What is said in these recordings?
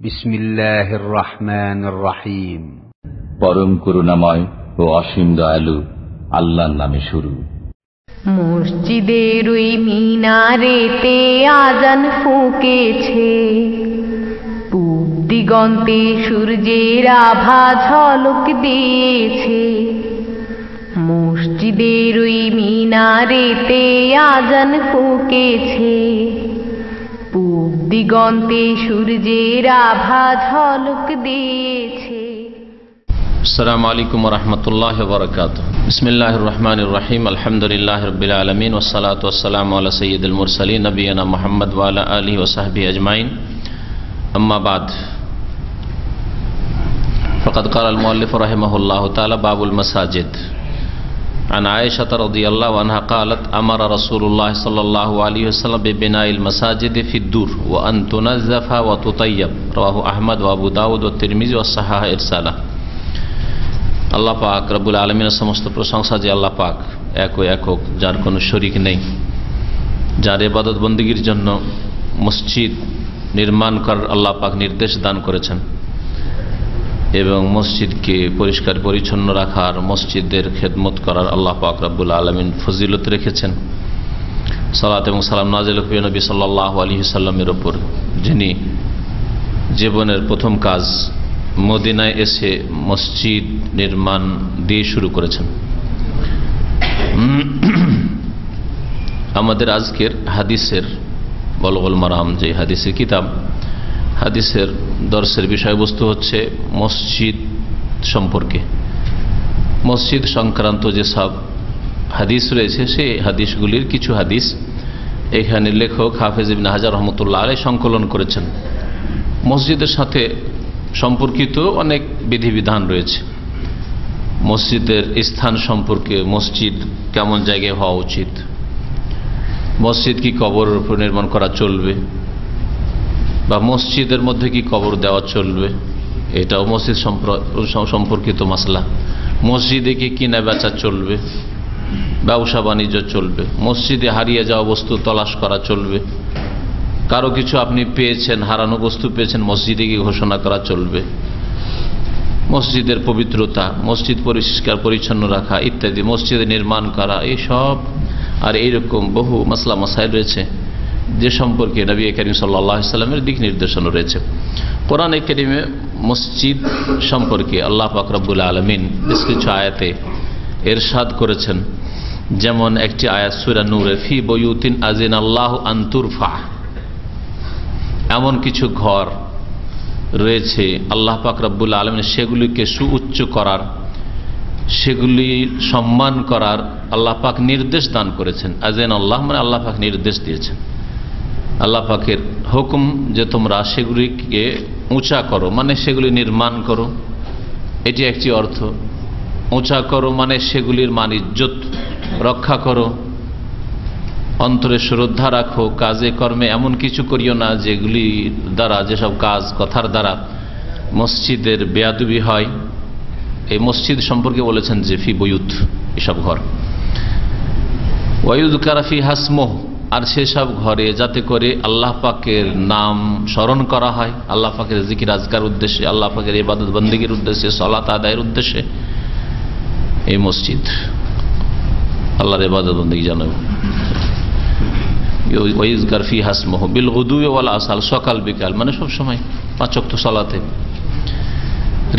বিসমিল্লাহির রহমানির রহিম। পরম করুণাময় ও অসীম দয়ালু আল্লাহর নামে শুরু। মসজিদের ওই মিনারেতে আজান ফুঁকেছে, পূব দিগন্তে সূর্যের আভা ঝলক দিয়েছে। মসজিদের ওই মিনারেতে আজান ফুঁকেছে, পূব দিগন্তে সূর্যের আভা ঝলক দিয়েছে। আসসালামু আলাইকুম ওয়া রাহমাতুল্লাহি ওয়া বারাকাতুহু। বিসমিল্লাহির রহমানির রহিম। আলহামদুলিল্লাহি রাব্বিল আলামিন ওয়াস সালাতু ওয়াস সালামু আলা সাইয়্যিদিল মুরসালিন নবিয়িনা মুহাম্মদ ওয়া আলা আলিহি ওয়া সাহবিহি আজমাইন। আম্মা বাদ। ফাকাদ ক্বালা আল মুআল্লিফ রাহিমাহুল্লাহু তাআলা বাবুল মাসাজিদ। عن عائشة رضي الله عنها قالت أمر رسول الله صلى الله عليه وسلم ببناء المساجد في الدور وأن تنظف وتطيب رواه أحمد وأبو داود والترمذي والصحاح إرساله। আল্লাহ পাক রব্বুল আলামিনের সমস্ত প্রশংসা যে আল্লাহ পাক এক ও একক, যার কোনো শরীক নেই, যার ইবাদত বন্দেগীর জন্য মসজিদ নির্মাণ করার আল্লাহ পাক নির্দেশ দান করেছেন এবং মসজিদকে পরিষ্কার পরিচ্ছন্ন রাখার, মসজিদের খেদমত করার আল্লাহ পাক রব্বুল আলামিন ফজিলত রেখেছেন। সালাত এবং সালাম নাযিল হোক নবী সাল্লাল্লাহু আলাইহি সাল্লামের উপর, যিনি জীবনের প্রথম কাজ মদিনায় এসে মসজিদ নির্মাণ দিয়ে শুরু করেছেন। আমাদের আজকের হাদিসের বুলুগুল মারাম যে হাদিসের কিতাব, হাদিসের দর্শের বিষয়বস্তু হচ্ছে মসজিদ সম্পর্কে, মসজিদ সংক্রান্ত যেসব হাদিস রয়েছে সেই হাদিসগুলির কিছু হাদিস এখানে লেখক হাফেজ ইবনে হাজার রহমতুল্লাহ আলাইহি সংকলন করেছেন। মসজিদের সাথে সম্পর্কিত অনেক বিধিবিধান রয়েছে। মসজিদের স্থান সম্পর্কে, মসজিদ কেমন জায়গায় হওয়া উচিত, মসজিদ কি কবরের উপর নির্মাণ করা চলবে, বা মসজিদের মধ্যে কি কবর দেওয়া চলবে, এটাও মসজিদ সম্পর্কিত মাসলা। মসজিদে কি কিনা বেচা চলবে, ব্যবসা বাণিজ্য চলবে, মসজিদে হারিয়ে যাওয়া বস্তু তলাশ করা চলবে, কারো কিছু আপনি পেয়েছেন, হারানো বস্তু পেয়েছেন, মসজিদে গিয়ে ঘোষণা করা চলবে, মসজিদের পবিত্রতা, মসজিদ পরিষ্কার পরিচ্ছন্ন রাখা ইত্যাদি, মসজিদে নির্মাণ করা, এইসব আর এইরকম বহু মাসলা মাসাইল রয়েছে যে সম্পর্কে নবী করিম সাল্লাল্লাহু আলাইহি সাল্লামের দিক নির্দেশনা রয়েছে। কোরআনে কারিমে মসজিদ সম্পর্কে আল্লাহ পাক রব্বুল আলামিন বেশ কিছু আয়াতে ইরশাদ করেছেন। যেমন একটি আয়াত সূরা নূরে, ফি বুয়ুতিন আযিনাল্লাহু আন তুরফা, এমন কিছু ঘর রয়েছে আল্লাহ পাক রব্বুল আলামিন সেগুলিকে সুউচ্চ করার, সেগুলি সম্মান করার আল্লাহ পাক নির্দেশ দান করেছেন। আযিনাল্লাহ মানে আল্লাহ পাক নির্দেশ দিয়েছেন, আল্লাহ পাকের হুকুম যে তোমরা সেগুলিকে উঁচা করো, মানে সেগুলি নির্মাণ করো, এটি একটি অর্থ। উঁচা করো মানে সেগুলির মান ইজ্জত রক্ষা করো, অন্তরে শ্রদ্ধা রাখো, কাজে কর্মে এমন কিছু করিও না যেগুলি দ্বারা, যেসব কাজ কথার দ্বারা মসজিদের বেয়াদবি হয়। এই মসজিদ সম্পর্কে বলেছেন যে ফি বুয়ুত, এসব ঘর, ওয়ায়ুযকারা ফিহা ইসমুহু, আর সেসব ঘরে যাতে করে আল্লাহ পাকের নাম স্মরণ করা হয়, আল্লাহ পাকের জিকির আজকার উদ্দেশ্যে, আল্লাহ পাকের ইবাদত বন্দেগীর উদ্দেশ্যে, সালাত আদায়ের উদ্দেশ্যে এই মসজিদ আল্লাহর ইবাদত বন্দেগী জানাবো। ওয়ায়ুযকার ফিহা ইসমুহু বিল গুদুওয়ি ওয়াল আসাল, সকাল বিকাল মানে সব সময় 5 ওয়াক্ত সালাতে।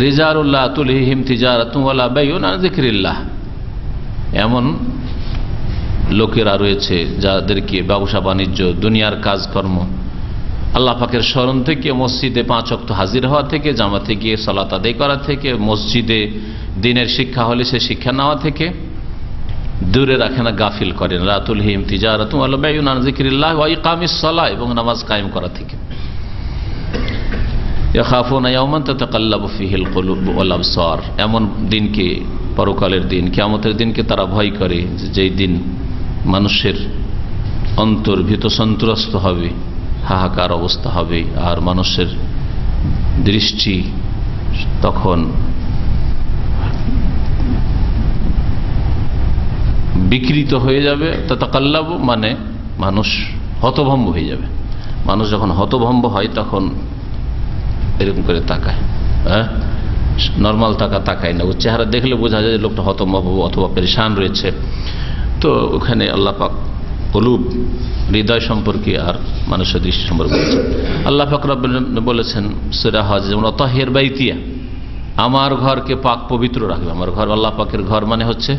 রিজালুন লা তুলহিহিম তিজারাতুন ওয়ালা বাইউন আন যিকরিল্লাহ, এমন লোকেরা রয়েছে যাদেরকে ব্যবসা বাণিজ্য, দুনিয়ার কাজকর্ম, আল্লাহ পাকের স্মরণ থেকে, মসজিদে 5 ওয়াক্ত হাজির হওয়া থেকে, জামাতে গিয়ে সালাত আদায় করা থেকে, মসজিদে দিনের শিক্ষা হলে সে শিক্ষা নেওয়া থেকে দূরে রাখে না, গাফিল করেন। লা তুলহিহিম তিজারাতুন ওয়ালা বাইউন আন যিকরিল্লাহ ওয়া ইকামিস সালাহ, এবং নামাজ কায়েম করা থেকে। ইয়াখাফুনা ইয়াওমান তাতাকাল্লাবু ফিহিল কুলুব ওয়াল আবসার, এমন দিনকে, পরকালের দিন, কিয়ামতের দিনকে তারা ভয় করে, যেই দিন মানুষের অন্তর ভীত সন্ত্রস্ত হবে, হাহাকার অবস্থা হবে, আর মানুষের দৃষ্টি তখন বিকৃত হয়ে যাবে। তাতাকাল্লাবু মানে মানুষ হতভম্ব হয়ে যাবে। মানুষ যখন হতভম্ব হয় তখন এরকম করে তাকায়, হ্যাঁ, নর্মাল তাকায় না। ও চেহারা দেখলে বোঝা যায় যে লোকটা হতমহব অথবা পেরেশান রয়েছে। তো ওখানে আল্লাহ পাক কলুব, হৃদয় সম্পর্কে আর মানুষের দৃষ্টি সম্পর্কে বলেছেন। আল্লাহ পাক রব্বুল আলামিন বলেছেন সূরা হজ, যেমন তাহির বাইতিয়া, আমার ঘরকে পাক পবিত্র রাখবে। আমার ঘর, আল্লাহ পাকের ঘর মানে হচ্ছে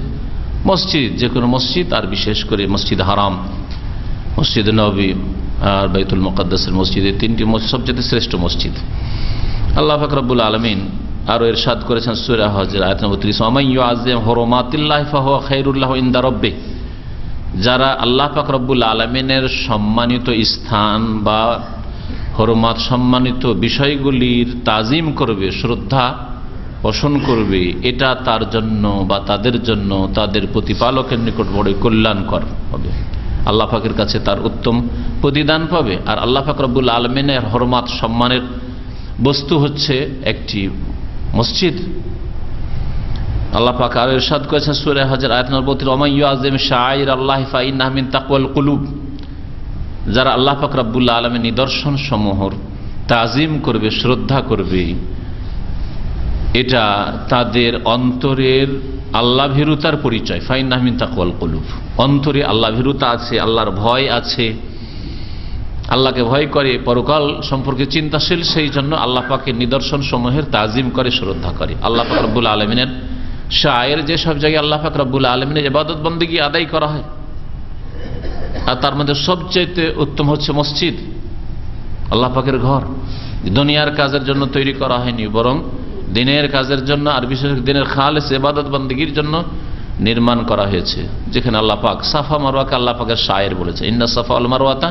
মসজিদ, যে কোনো মসজিদ, আর বিশেষ করে মসজিদ হারাম, মসজিদ নবী আর বাইতুল মুকাদ্দাসের মসজিদ, এই তিনটি সবচেয়ে শ্রেষ্ঠ মসজিদ। আল্লাহ পাক রব্বুল আলামিন আরো ইরশাদ করেছেন সূরা হজের আয়াত নম্বর 30, ওয়ামান ইউআযিম হুরুমাতিল্লাহি ফাহুয়া খায়রুল লাহু ইনদা রাব্বিহি, যারা আল্লাহ পাক রব্বুল আলামিনের সম্মানিত স্থান বা হরমাত সম্মানিত বিষয়গুলির তাজিম করবে, শ্রদ্ধা পোষণ করবে, এটা তার জন্য বা তাদের জন্য তাদের প্রতিপালকের নিকট বড় কল্যাণকর হবে, আল্লাহ পাকের কাছে তার উত্তম প্রতিদান পাবে। আর আল্লাহ পাক রব্বুল আলামিনের হরমাত সম্মানের বস্তু হচ্ছে একটি মসজিদ। আল্লাহ পাক আর ইরশাদ করেছেন সূরা হজের আয়াত নম্বর 32, ওয়ামান ইউআযিম শাআইরাল্লাহি ফাইন্নাহা মিন তাকওয়াল কুলুব, যারা আল্লাহ পাক রব্বুল আলামিন নিদর্শন সমূহর তাজিম করবে, শ্রদ্ধা করবে, এটা তাদের অন্তরের আল্লাহ ভীরুতার পরিচয়। ফাইন্নাহা মিন তাকওয়াল কুলুব, অন্তরে আল্লাহ ভীরুতা আছে, আল্লাহর ভয় আছে, আল্লাহকে ভয় করে, পরকাল সম্পর্কে চিন্তাশীল, সেই জন্য আল্লাহ পাকের নিদর্শন সমূহের তাজিম করে, শ্রদ্ধা করে। আল্লাহ পাক রব্বুল আলামিনের শায়ের, যে সব জায়গায় আল্লাহ পাক রব্বুল আলামিনের ইবাদত বন্দেগী আদায় করা হয়, আর তার মধ্যে সবচেয়ে উত্তম হচ্ছে মসজিদ, আল্লাহ পাকের ঘর। দুনিয়ার কাজের জন্য তৈরি করা হয়নি, বরং দিনের কাজের জন্য, আর বিশেষ দিনের খালেস ইবাদত বন্দেগীর জন্য নির্মাণ করা হয়েছে, যেখানে আল্লাহ পাক সাফা মারওয়াকে আল্লাহ পাকের শায়ের বলেছে, ইন্না সাফা ওয়াল মারওয়াতা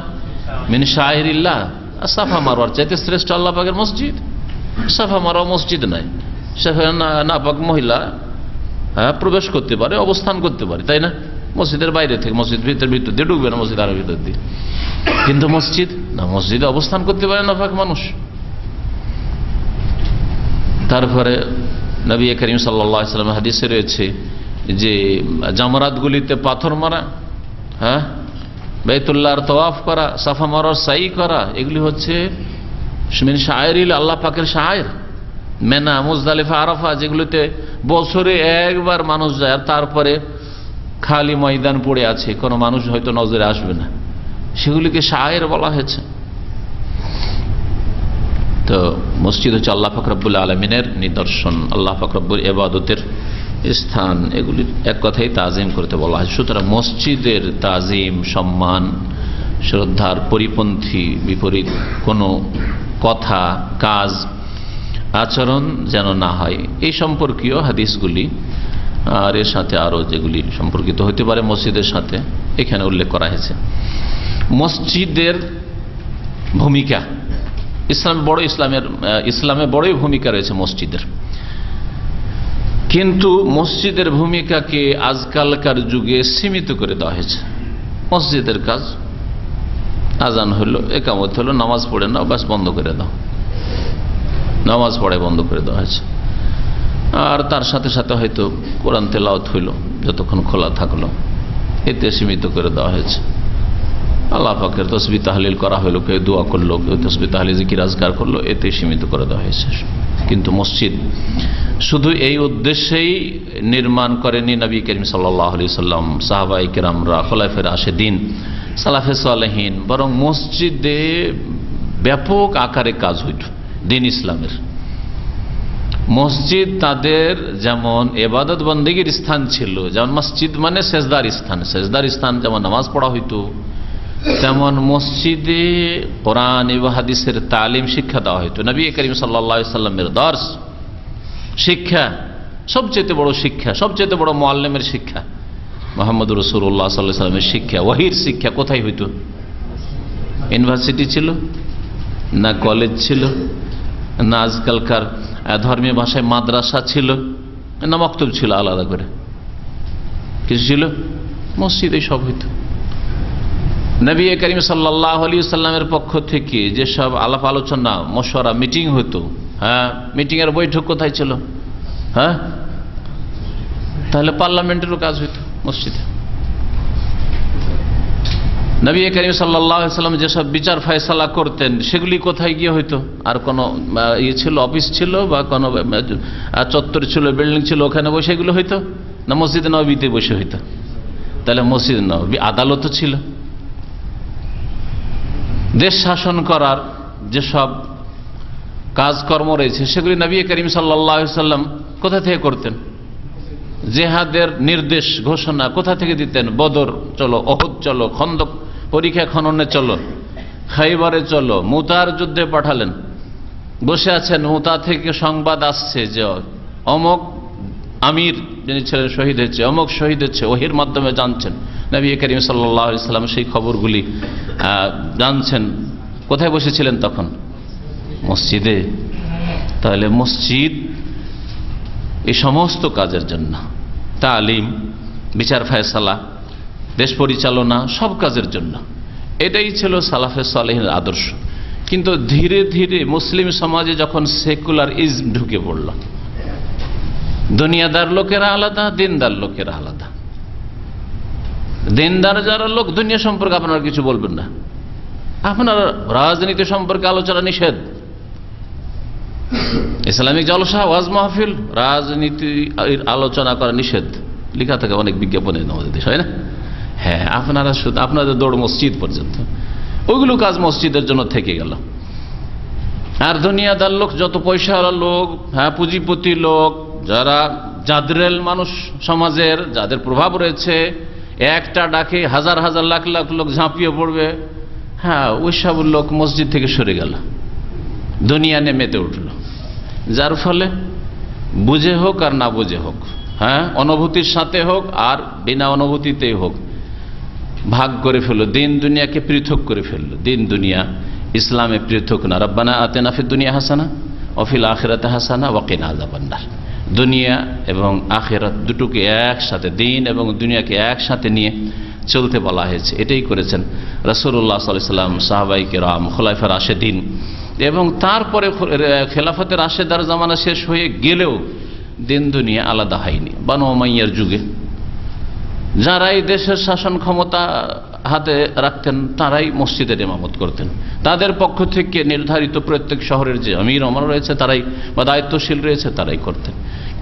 মিন শাআইরিল্লাহ। সাফা মারওয়ার চাইতে শ্রেষ্ঠ আল্লাহ পাকের মসজিদ। সাফা মারওয়া মসজিদ নয়, সেখানে নাপাক মহিলা প্রবেশ করতে পারে, অবস্থান করতে পারে, তাই না? মসজিদের বাইরে থেকে, মসজিদ ভিতর দিয়ে ঢুকবে না, মসজিদ আরো ভিতর দিয়ে। কিন্তু মসজিদ না, মসজিদে অবস্থান করতে পারে নাপাক মানুষ। তারপরে নবী করিম সাল্লাল্লাহু আলাইহি ওয়াসাল্লাম হাদিসে রয়েছে যে জামরাতগুলিতে পাথর মারা, হ্যাঁ, বাইতুল্লাহর তওয়াফ করা, সাফা মারওয়ার সাই করা, এগুলি হচ্ছে মিন শাআইরিল, আল্লাহ পাকের শায়ের। মেনা, মুজদালিফা, আরাফা, যেগুলিতে বছরে একবার মানুষ যায়, আর তারপরে খালি ময়দান পড়ে আছে, কোনো মানুষ হয়তো নজরে আসবে না, সেগুলিকে শায়ের বলা হয়েছে। তো মসজিদ হচ্ছে আল্লাহ পাক রব্বুল আলামিনের নিদর্শন, আল্লাহ পাক রব্বুল ইবাদতের স্থান, এগুলির এক কথাই তাজিম করতে বলা হয়। সুতরাং মসজিদের তাজিম, সম্মান, শ্রদ্ধার পরিপন্থী বিপরীত কোনো কথা, কাজ, আচরণ যেন না হয়, এই সম্পর্কীয় হাদিসগুলি আর এর সাথে আরো যেগুলি সম্পর্কিত হতে পারে মসজিদের সাথে এখানে উল্লেখ করা হয়েছে। মসজিদের ভূমিকা ইসলামে বড়ই ভূমিকা রয়েছে মসজিদের, কিন্তু মসজিদের ভূমিকাকে আজকালকার যুগে সীমিত করে দেওয়া হয়েছে। মসজিদের কাজ, আজান হলো, একামত হলো, নামাজ পড়ে নাও, ব্যাস বন্ধ করে দাও, নামাজ পড়ে বন্ধ করে দেওয়া হয়েছে। আর তার সাথে সাথে হয়তো কোরআন তেলাওয়াত হইল, যতক্ষণ খোলা থাকলো, এতে সীমিত করে দেওয়া হয়েছে। আল্লাহ পাকের তসবিহ তাহলিল করা হলো, কেউ দোয়া করলো, কেউ তসবিহ তাহলিল জিকির আজকার করলো, এতে সীমিত করে দেওয়া হয়েছে। কিন্তু মসজিদ শুধু এই উদ্দেশ্যেই নির্মাণ করেনি নবী করিম সাল্লাল্লাহু আলাইহি সাল্লাম, সাহাবায়ে কেরামরা, খোলাফায়ে রাশেদিন, সালাফে সালেহিন, বরং মসজিদে ব্যাপক আকারে কাজ হইত দ্বীন ইসলামের। মসজিদ তাদের যেমন ইবাদত বন্দেগীর স্থান ছিল, যেমন মসজিদ মানে সেজদার স্থান, সেজদার স্থান যেমন নামাজ পড়া হইতো, তেমন মসজিদে কোরআন এবং হাদিসের তালিম, শিক্ষা দেওয়া হইতো। নবী করিম সাল্লাল্লাহু আলাইহি সাল্লামের দর্স, শিক্ষা, সবচেয়ে বড় শিক্ষা, সবচেয়ে বড় মুআল্লিমের শিক্ষা মুহাম্মদ রাসূলুল্লাহ সাল্লাল্লাহু আলাইহি সাল্লামের শিক্ষা, ওহীর শিক্ষা কোথায় হইতো? ইউনিভার্সিটি ছিল না, কলেজ ছিল না, আজকালকার ধর্মীয় ভাষায় মাদ্রাসা ছিল না, মক্তব ছিল আলাদা করে কিছু ছিল? মসজিদে সব হইতো। নবী করিম সাল্লাল্লাহু আলাইহি সাল্লামের পক্ষ থেকে যেসব আলাপ আলোচনা, মশওয়ারা, মিটিং হতো, হ্যাঁ, মিটিং এর বৈঠক কোথায় ছিল? হ্যাঁ, তাহলে পার্লামেন্টেরও কাজ হইতো মসজিদে। নবী করিম সাল্লাল্লাহু আলাইহি ওয়াসাল্লাম যেসব বিচার ফয়সালা করতেন সেগুলি কোথায় গিয়ে হইতো? আর কোনো ছিল, অফিস ছিল বা কোনো চত্বর ছিল, বিল্ডিং ছিল, ওখানে বসে এগুলো হইতো? না মসজিদে নববীতে বসে হইতো? তাহলে মসজিদে নববী আদালতও ছিল। দেশ শাসন করার যেসব কাজকর্ম রয়েছে সেগুলি নবী করিম সাল্লাল্লাহু আলাইহি ওয়াসাল্লাম কোথা থেকে করতেন? জেহাদের নির্দেশ ঘোষণা কোথা থেকে দিতেন? বদর চলো, ওহুদ চলো, খন্দক পরীক্ষা খননে চলো, খাইবারে চলো, মুতার যুদ্ধে পাঠালেন। বসে আছেন, মুতা থেকে সংবাদ আসছে যে অমুক আমির যিনি ছিলেন শহীদ হয়েছে, অমুক শহীদ হচ্ছে, ওহির মাধ্যমে জানছেন। নবী করিম সাল্লাল্লাহু আলাইহি ওয়াসাল্লাম সেই খবরগুলি জানছেন। কোথায় বসেছিলেন তখন? মসজিদে। তাহলে মসজিদ এই সমস্ত কাজের জন্য, তালিম, বিচার ফয়সালা, দেশ পরিচালনা, সব কাজের জন্য। এটাই ছিল সালাফে সালেহিনের আদর্শ। কিন্তু ধীরে ধীরে মুসলিম সমাজে যখন সেকুলার ইজম ঢুকে পড়ল, দুনিয়াদার লোকেরা আলাদা, দিনদার লোকেরা আলাদা। দিনদার যারা লোক, দুনিয়া সম্পর্কে আপনারা কিছু বলবেন না, আপনার রাজনীতি সম্পর্কে আলোচনা নিষেধ। ইসলামিক জলসা, ওয়াজ মাহফিল, রাজনীতির আলোচনা করা নিষেধ, লেখা থাকে অনেক বিজ্ঞাপনে আমাদের দেশ, হয় না? হ্যাঁ, আপনারা শুধু আপনাদের দৌড় মসজিদ পর্যন্ত, ওইগুলো কাজ মসজিদের জন্য থেকে গেল। আর দুনিয়াদার লোক, যত পয়সাওয়ালা লোক, হ্যাঁ পুঁজিপতি লোক, যারা জাদরেল মানুষ সমাজের, যাদের প্রভাব রয়েছে, একটা ডাকে হাজার হাজার লাখ লাখ লোক ঝাঁপিয়ে পড়বে, হ্যাঁ ওইসব লোক মসজিদ থেকে সরে গেল, দুনিয়া মেতে উঠল। যার ফলে বুঝে হোক আর না বুঝে হোক, হ্যাঁ অনুভূতির সাথে হোক আর বিনা অনুভূতিতেই হোক, ভাগ করে ফেললো, দিন দুনিয়াকে পৃথক করে ফেললো। দিন দুনিয়া ইসলামে পৃথক না। রব্বানা আতিনা ফিদ দুনিয়া হাসানা ওয়া ফিল আখিরাতি হাসানা ওয়া কিনা আযাবান্নার। দুনিয়া এবং আখিরাত দুটোকে একসাথে, দিন এবং দুনিয়াকে একসাথে নিয়ে চলতে বলা হয়েছে। এটাই করেছেন রাসূলুল্লাহ সাল্লাল্লাহু আলাইহি ওয়াসাল্লাম, সাহাবায়ে কেরাম, খুলাফায়ে রাশেদিন। এবং তারপরে খেলাফতে রাশেদার জামানা শেষ হয়ে গেলেও দিন দুনিয়া আলাদা হয়নি। বানু উমাইয়ার যুগে যারাই দেশের শাসন ক্ষমতা হাতে রাখতেন তারাই মসজিদের ইমামত করতেন। তাদের পক্ষ থেকে নির্ধারিত প্রত্যেক শহরের যে আমির ওমর রয়েছে তারাই, বা দায়িত্বশীল রয়েছে তারাই করতেন।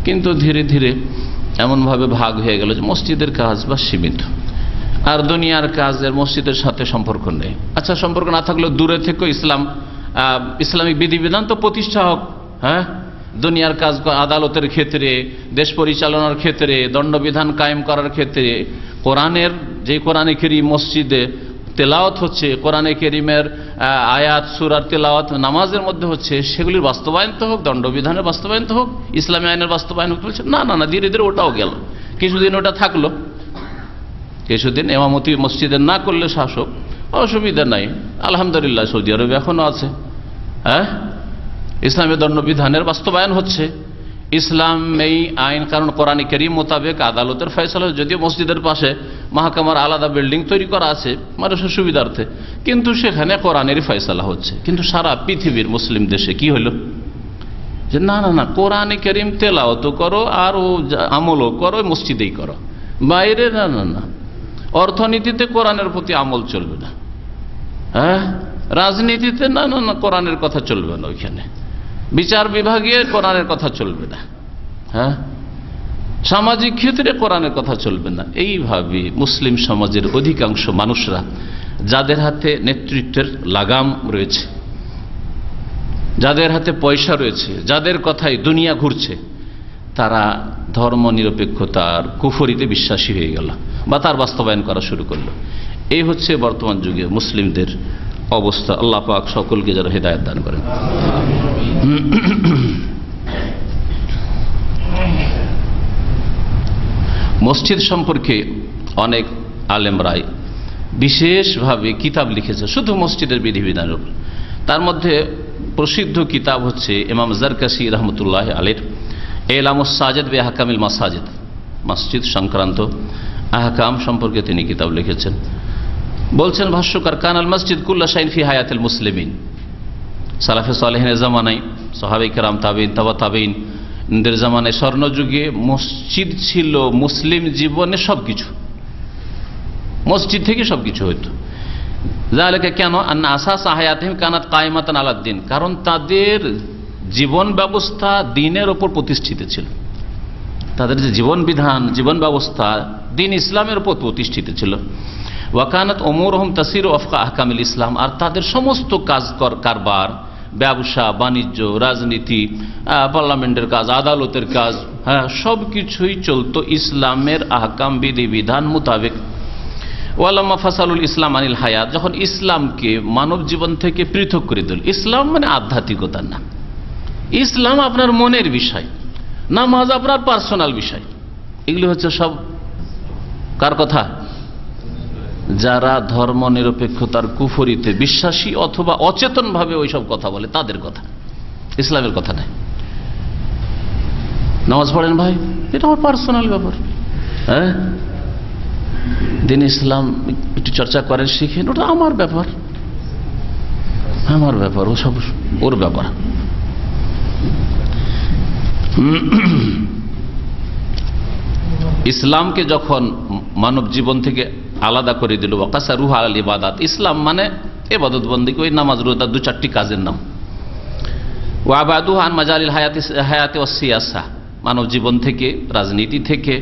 কিন্তু ধীরে ধীরে এমনভাবে ভাগ হয়ে গেল যে মসজিদের কাজ বা সীমিত, আর দুনিয়ার কাজের মসজিদের সাথে সম্পর্ক নেই। আচ্ছা, সম্পর্ক না থাকলেও দূরে থেকেও ইসলামিক বিধিবিধান তো প্রতিষ্ঠা হোক। হ্যাঁ, দুনিয়ার কাজ, আদালতের ক্ষেত্রে, দেশ পরিচালনার ক্ষেত্রে, দণ্ডবিধান কায়েম করার ক্ষেত্রে কোরআনের, যে কোরআনে কারীম মসজিদে তেলাওয়াত হচ্ছে, কোরআনে কারীমের আয়াত সূরার তেলাওয়াত নামাজের মধ্যে হচ্ছে, সেগুলির বাস্তবায়ন তো হোক, দণ্ডবিধানের বাস্তবায়ন তো হোক, ইসলামী আইনের বাস্তবায়ন হোক। বলছে না না না, ধীরে ধীরে ওটাও গেল। কিছুদিন ওটা থাকলো, কিছুদিন ইমামতি মসজিদে না করলে শাসক, অসুবিধা নাই, আলহামদুলিল্লাহ সৌদি আরবে এখনো আছে। হ্যাঁ, ইসলামী দণ্ডবিধানের বাস্তবায়ন হচ্ছে, ইসলাম এই আইন কারণ কোরআন কারীম মোতাবেক আদালতের ফয়সালা, যদিও মসজিদের পাশে মাহকামার আলাদা বিল্ডিং তৈরি করা আছে মানুষের সুবিধার্থে, কিন্তু সেখানে কোরআনেরই ফয়সালা হচ্ছে। কিন্তু সারা পৃথিবীর মুসলিম দেশে কি হলো যে না না না, কোরআন কারীম তেলাওয়াত করো আর ও আমলও করো, মসজিদেই করো, বাইরে না না না। অর্থনীতিতে কোরআনের প্রতি আমল চলবে না, হ্যাঁ রাজনীতিতে না না না, কোরআনের কথা চলবে না, ওইখানে বিচার বিভাগে কোরআনের কথা চলবে না, হ্যাঁ সামাজিক ক্ষেত্রে কোরআনের কথা চলবে না। এইভাবে মুসলিম সমাজের অধিকাংশ মানুষরা, যাদের হাতে নেতৃত্বের লাগাম রয়েছে, যাদের হাতে পয়সা রয়েছে, যাদের কথায় দুনিয়া ঘুরছে, তারা ধর্ম নিরপেক্ষতার কুফরিতে বিশ্বাসী হয়ে গেল বা তার বাস্তবায়ন করা শুরু করলো। এই হচ্ছে বর্তমান যুগে মুসলিমদের অবস্থা। আল্লাহ পাক সকলকে যেন হেদায়েত দান করেন। মসজিদ সম্পর্কে অনেক আলেমরাই বিশেষভাবে কিতাব লিখেছে শুধু মসজিদের বিধিবিধানের উপর। তার মধ্যে প্রসিদ্ধ কিতাব হচ্ছে ইমাম জারকাশি রহমতুল্লাহ আলাইহির এলামুস সাজিদ বি আহকামিল মাসাজিদ, মসজিদ সংক্রান্ত আহকাম সম্পর্কে তিনি কিতাব লিখেছেন। বলছেন ভাষ্যকার, কানাল মসজিদ কুল্লা শাইন ফি হায়াতিল মুসলিমিন। সালাফে সালেহিনের জামানায়, সাহাবায়ে কেরাম, তাবেঈন, তাবা তাবেঈনদের জামানায়, স্বর্ণযুগে মসজিদ ছিল মুসলিম জীবনে সবকিছু, মসজিদ থেকে সবকিছু হইতো। যালিকা কেন? আন্না আসাস হায়াতিহিম কানাত কায়েমাতান আলাদ দ্বীন, কারণ তাদের জীবন ব্যবস্থা দ্বীনের উপর প্রতিষ্ঠিত ছিল। তাদের যে জীবন বিধান, জীবন ব্যবস্থা দ্বীন ইসলামের উপর প্রতিষ্ঠিত ছিল। ওয়াকানাত উমুরহুম তাসিরু ওয়াফকা আহকামিল ইসলাম, আর তাদের সমস্ত কাজ কারবার, ব্যবসা বাণিজ্য, রাজনীতি, পার্লামেন্টের কাজ, আদালতের কাজ, হ্যাঁ, সব কিছুই চলতো ইসলামের আহকাম বিধি বিধান মোতাবেক। ওয়ালাম্মা ফাসালুল ইসলাম আনিল হায়াত, যখন ইসলামকে মানব জীবন থেকে পৃথক করে দিল, ইসলাম মানে আধ্যাত্মিকতার নাম, ইসলাম আপনার মনের বিষয়, নামাজ আপনার পার্সোনাল বিষয়, এগুলি হচ্ছে সব কার কথা? যারা ধর্ম নিরপেক্ষতার কুফরিতে বিশ্বাসী অথবা অচেতন ভাবে ওইসব কথা বলে তাদের কথা, ইসলামের কথা নাই। নামাজ পড়েন ভাই, এটা আমার পার্সোনাল ব্যাপার, হ্যাঁ, দিন ইসলাম একটু চর্চা করেন, শিখেন, ওটা আমার ব্যাপার, আমার ব্যাপার, ও সব ওর ব্যাপার। ইসলামকে যখন মানব জীবন থেকে আলাদা করে দিল, ওয়াকাসা রুহা আল ইবাদাত, ইসলাম মানে ইবাদত বন্দেগী, ওই নামাজ রোজা 2-4টি কাজের নাম। ওয়াবাদু আন মাজালিল হায়াতে ওয়াস সিয়াসা, মানব জীবন থেকে, রাজনীতি থেকে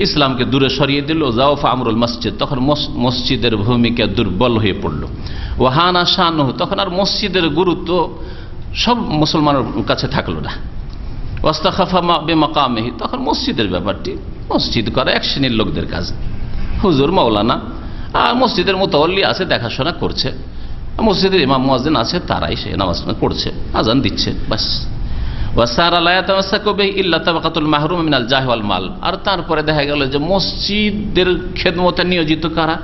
ইসলামকে দূরে সরিয়ে দিল। জাওফা আমরুল মসজিদ, তখন মসজিদের ভূমিকা দুর্বল হয়ে পড়ল। ওয়াহানা শানহু, তখন আর মসজিদের গুরুত্ব সব মুসলমানের কাছে থাকলো না। ওয়াস্তাখাফা বিমাকামিহি, তখন মসজিদের ব্যাপারটি, মসজিদ করা এক শ্রেণীর লোকদের কাজ, হুজুর মাওলানা আর মসজিদের মুতাওয়াল্লি আছে, দেখাশোনা করছে, মসজিদের ইমাম মুয়াজ্জিন আছে, তারাই সে নামাজ পড়ছে, আজান দিচ্ছে, বাস। ওয়াসারা লা ইয়াতামাসসাকু বিহি ইল্লা তাবাকাতুল মাহরুম মিনাল জাহ ওয়াল মাল, আর তারপরে দেখা গেল যে মসজিদের খেদমতে নিয়োজিত কারা,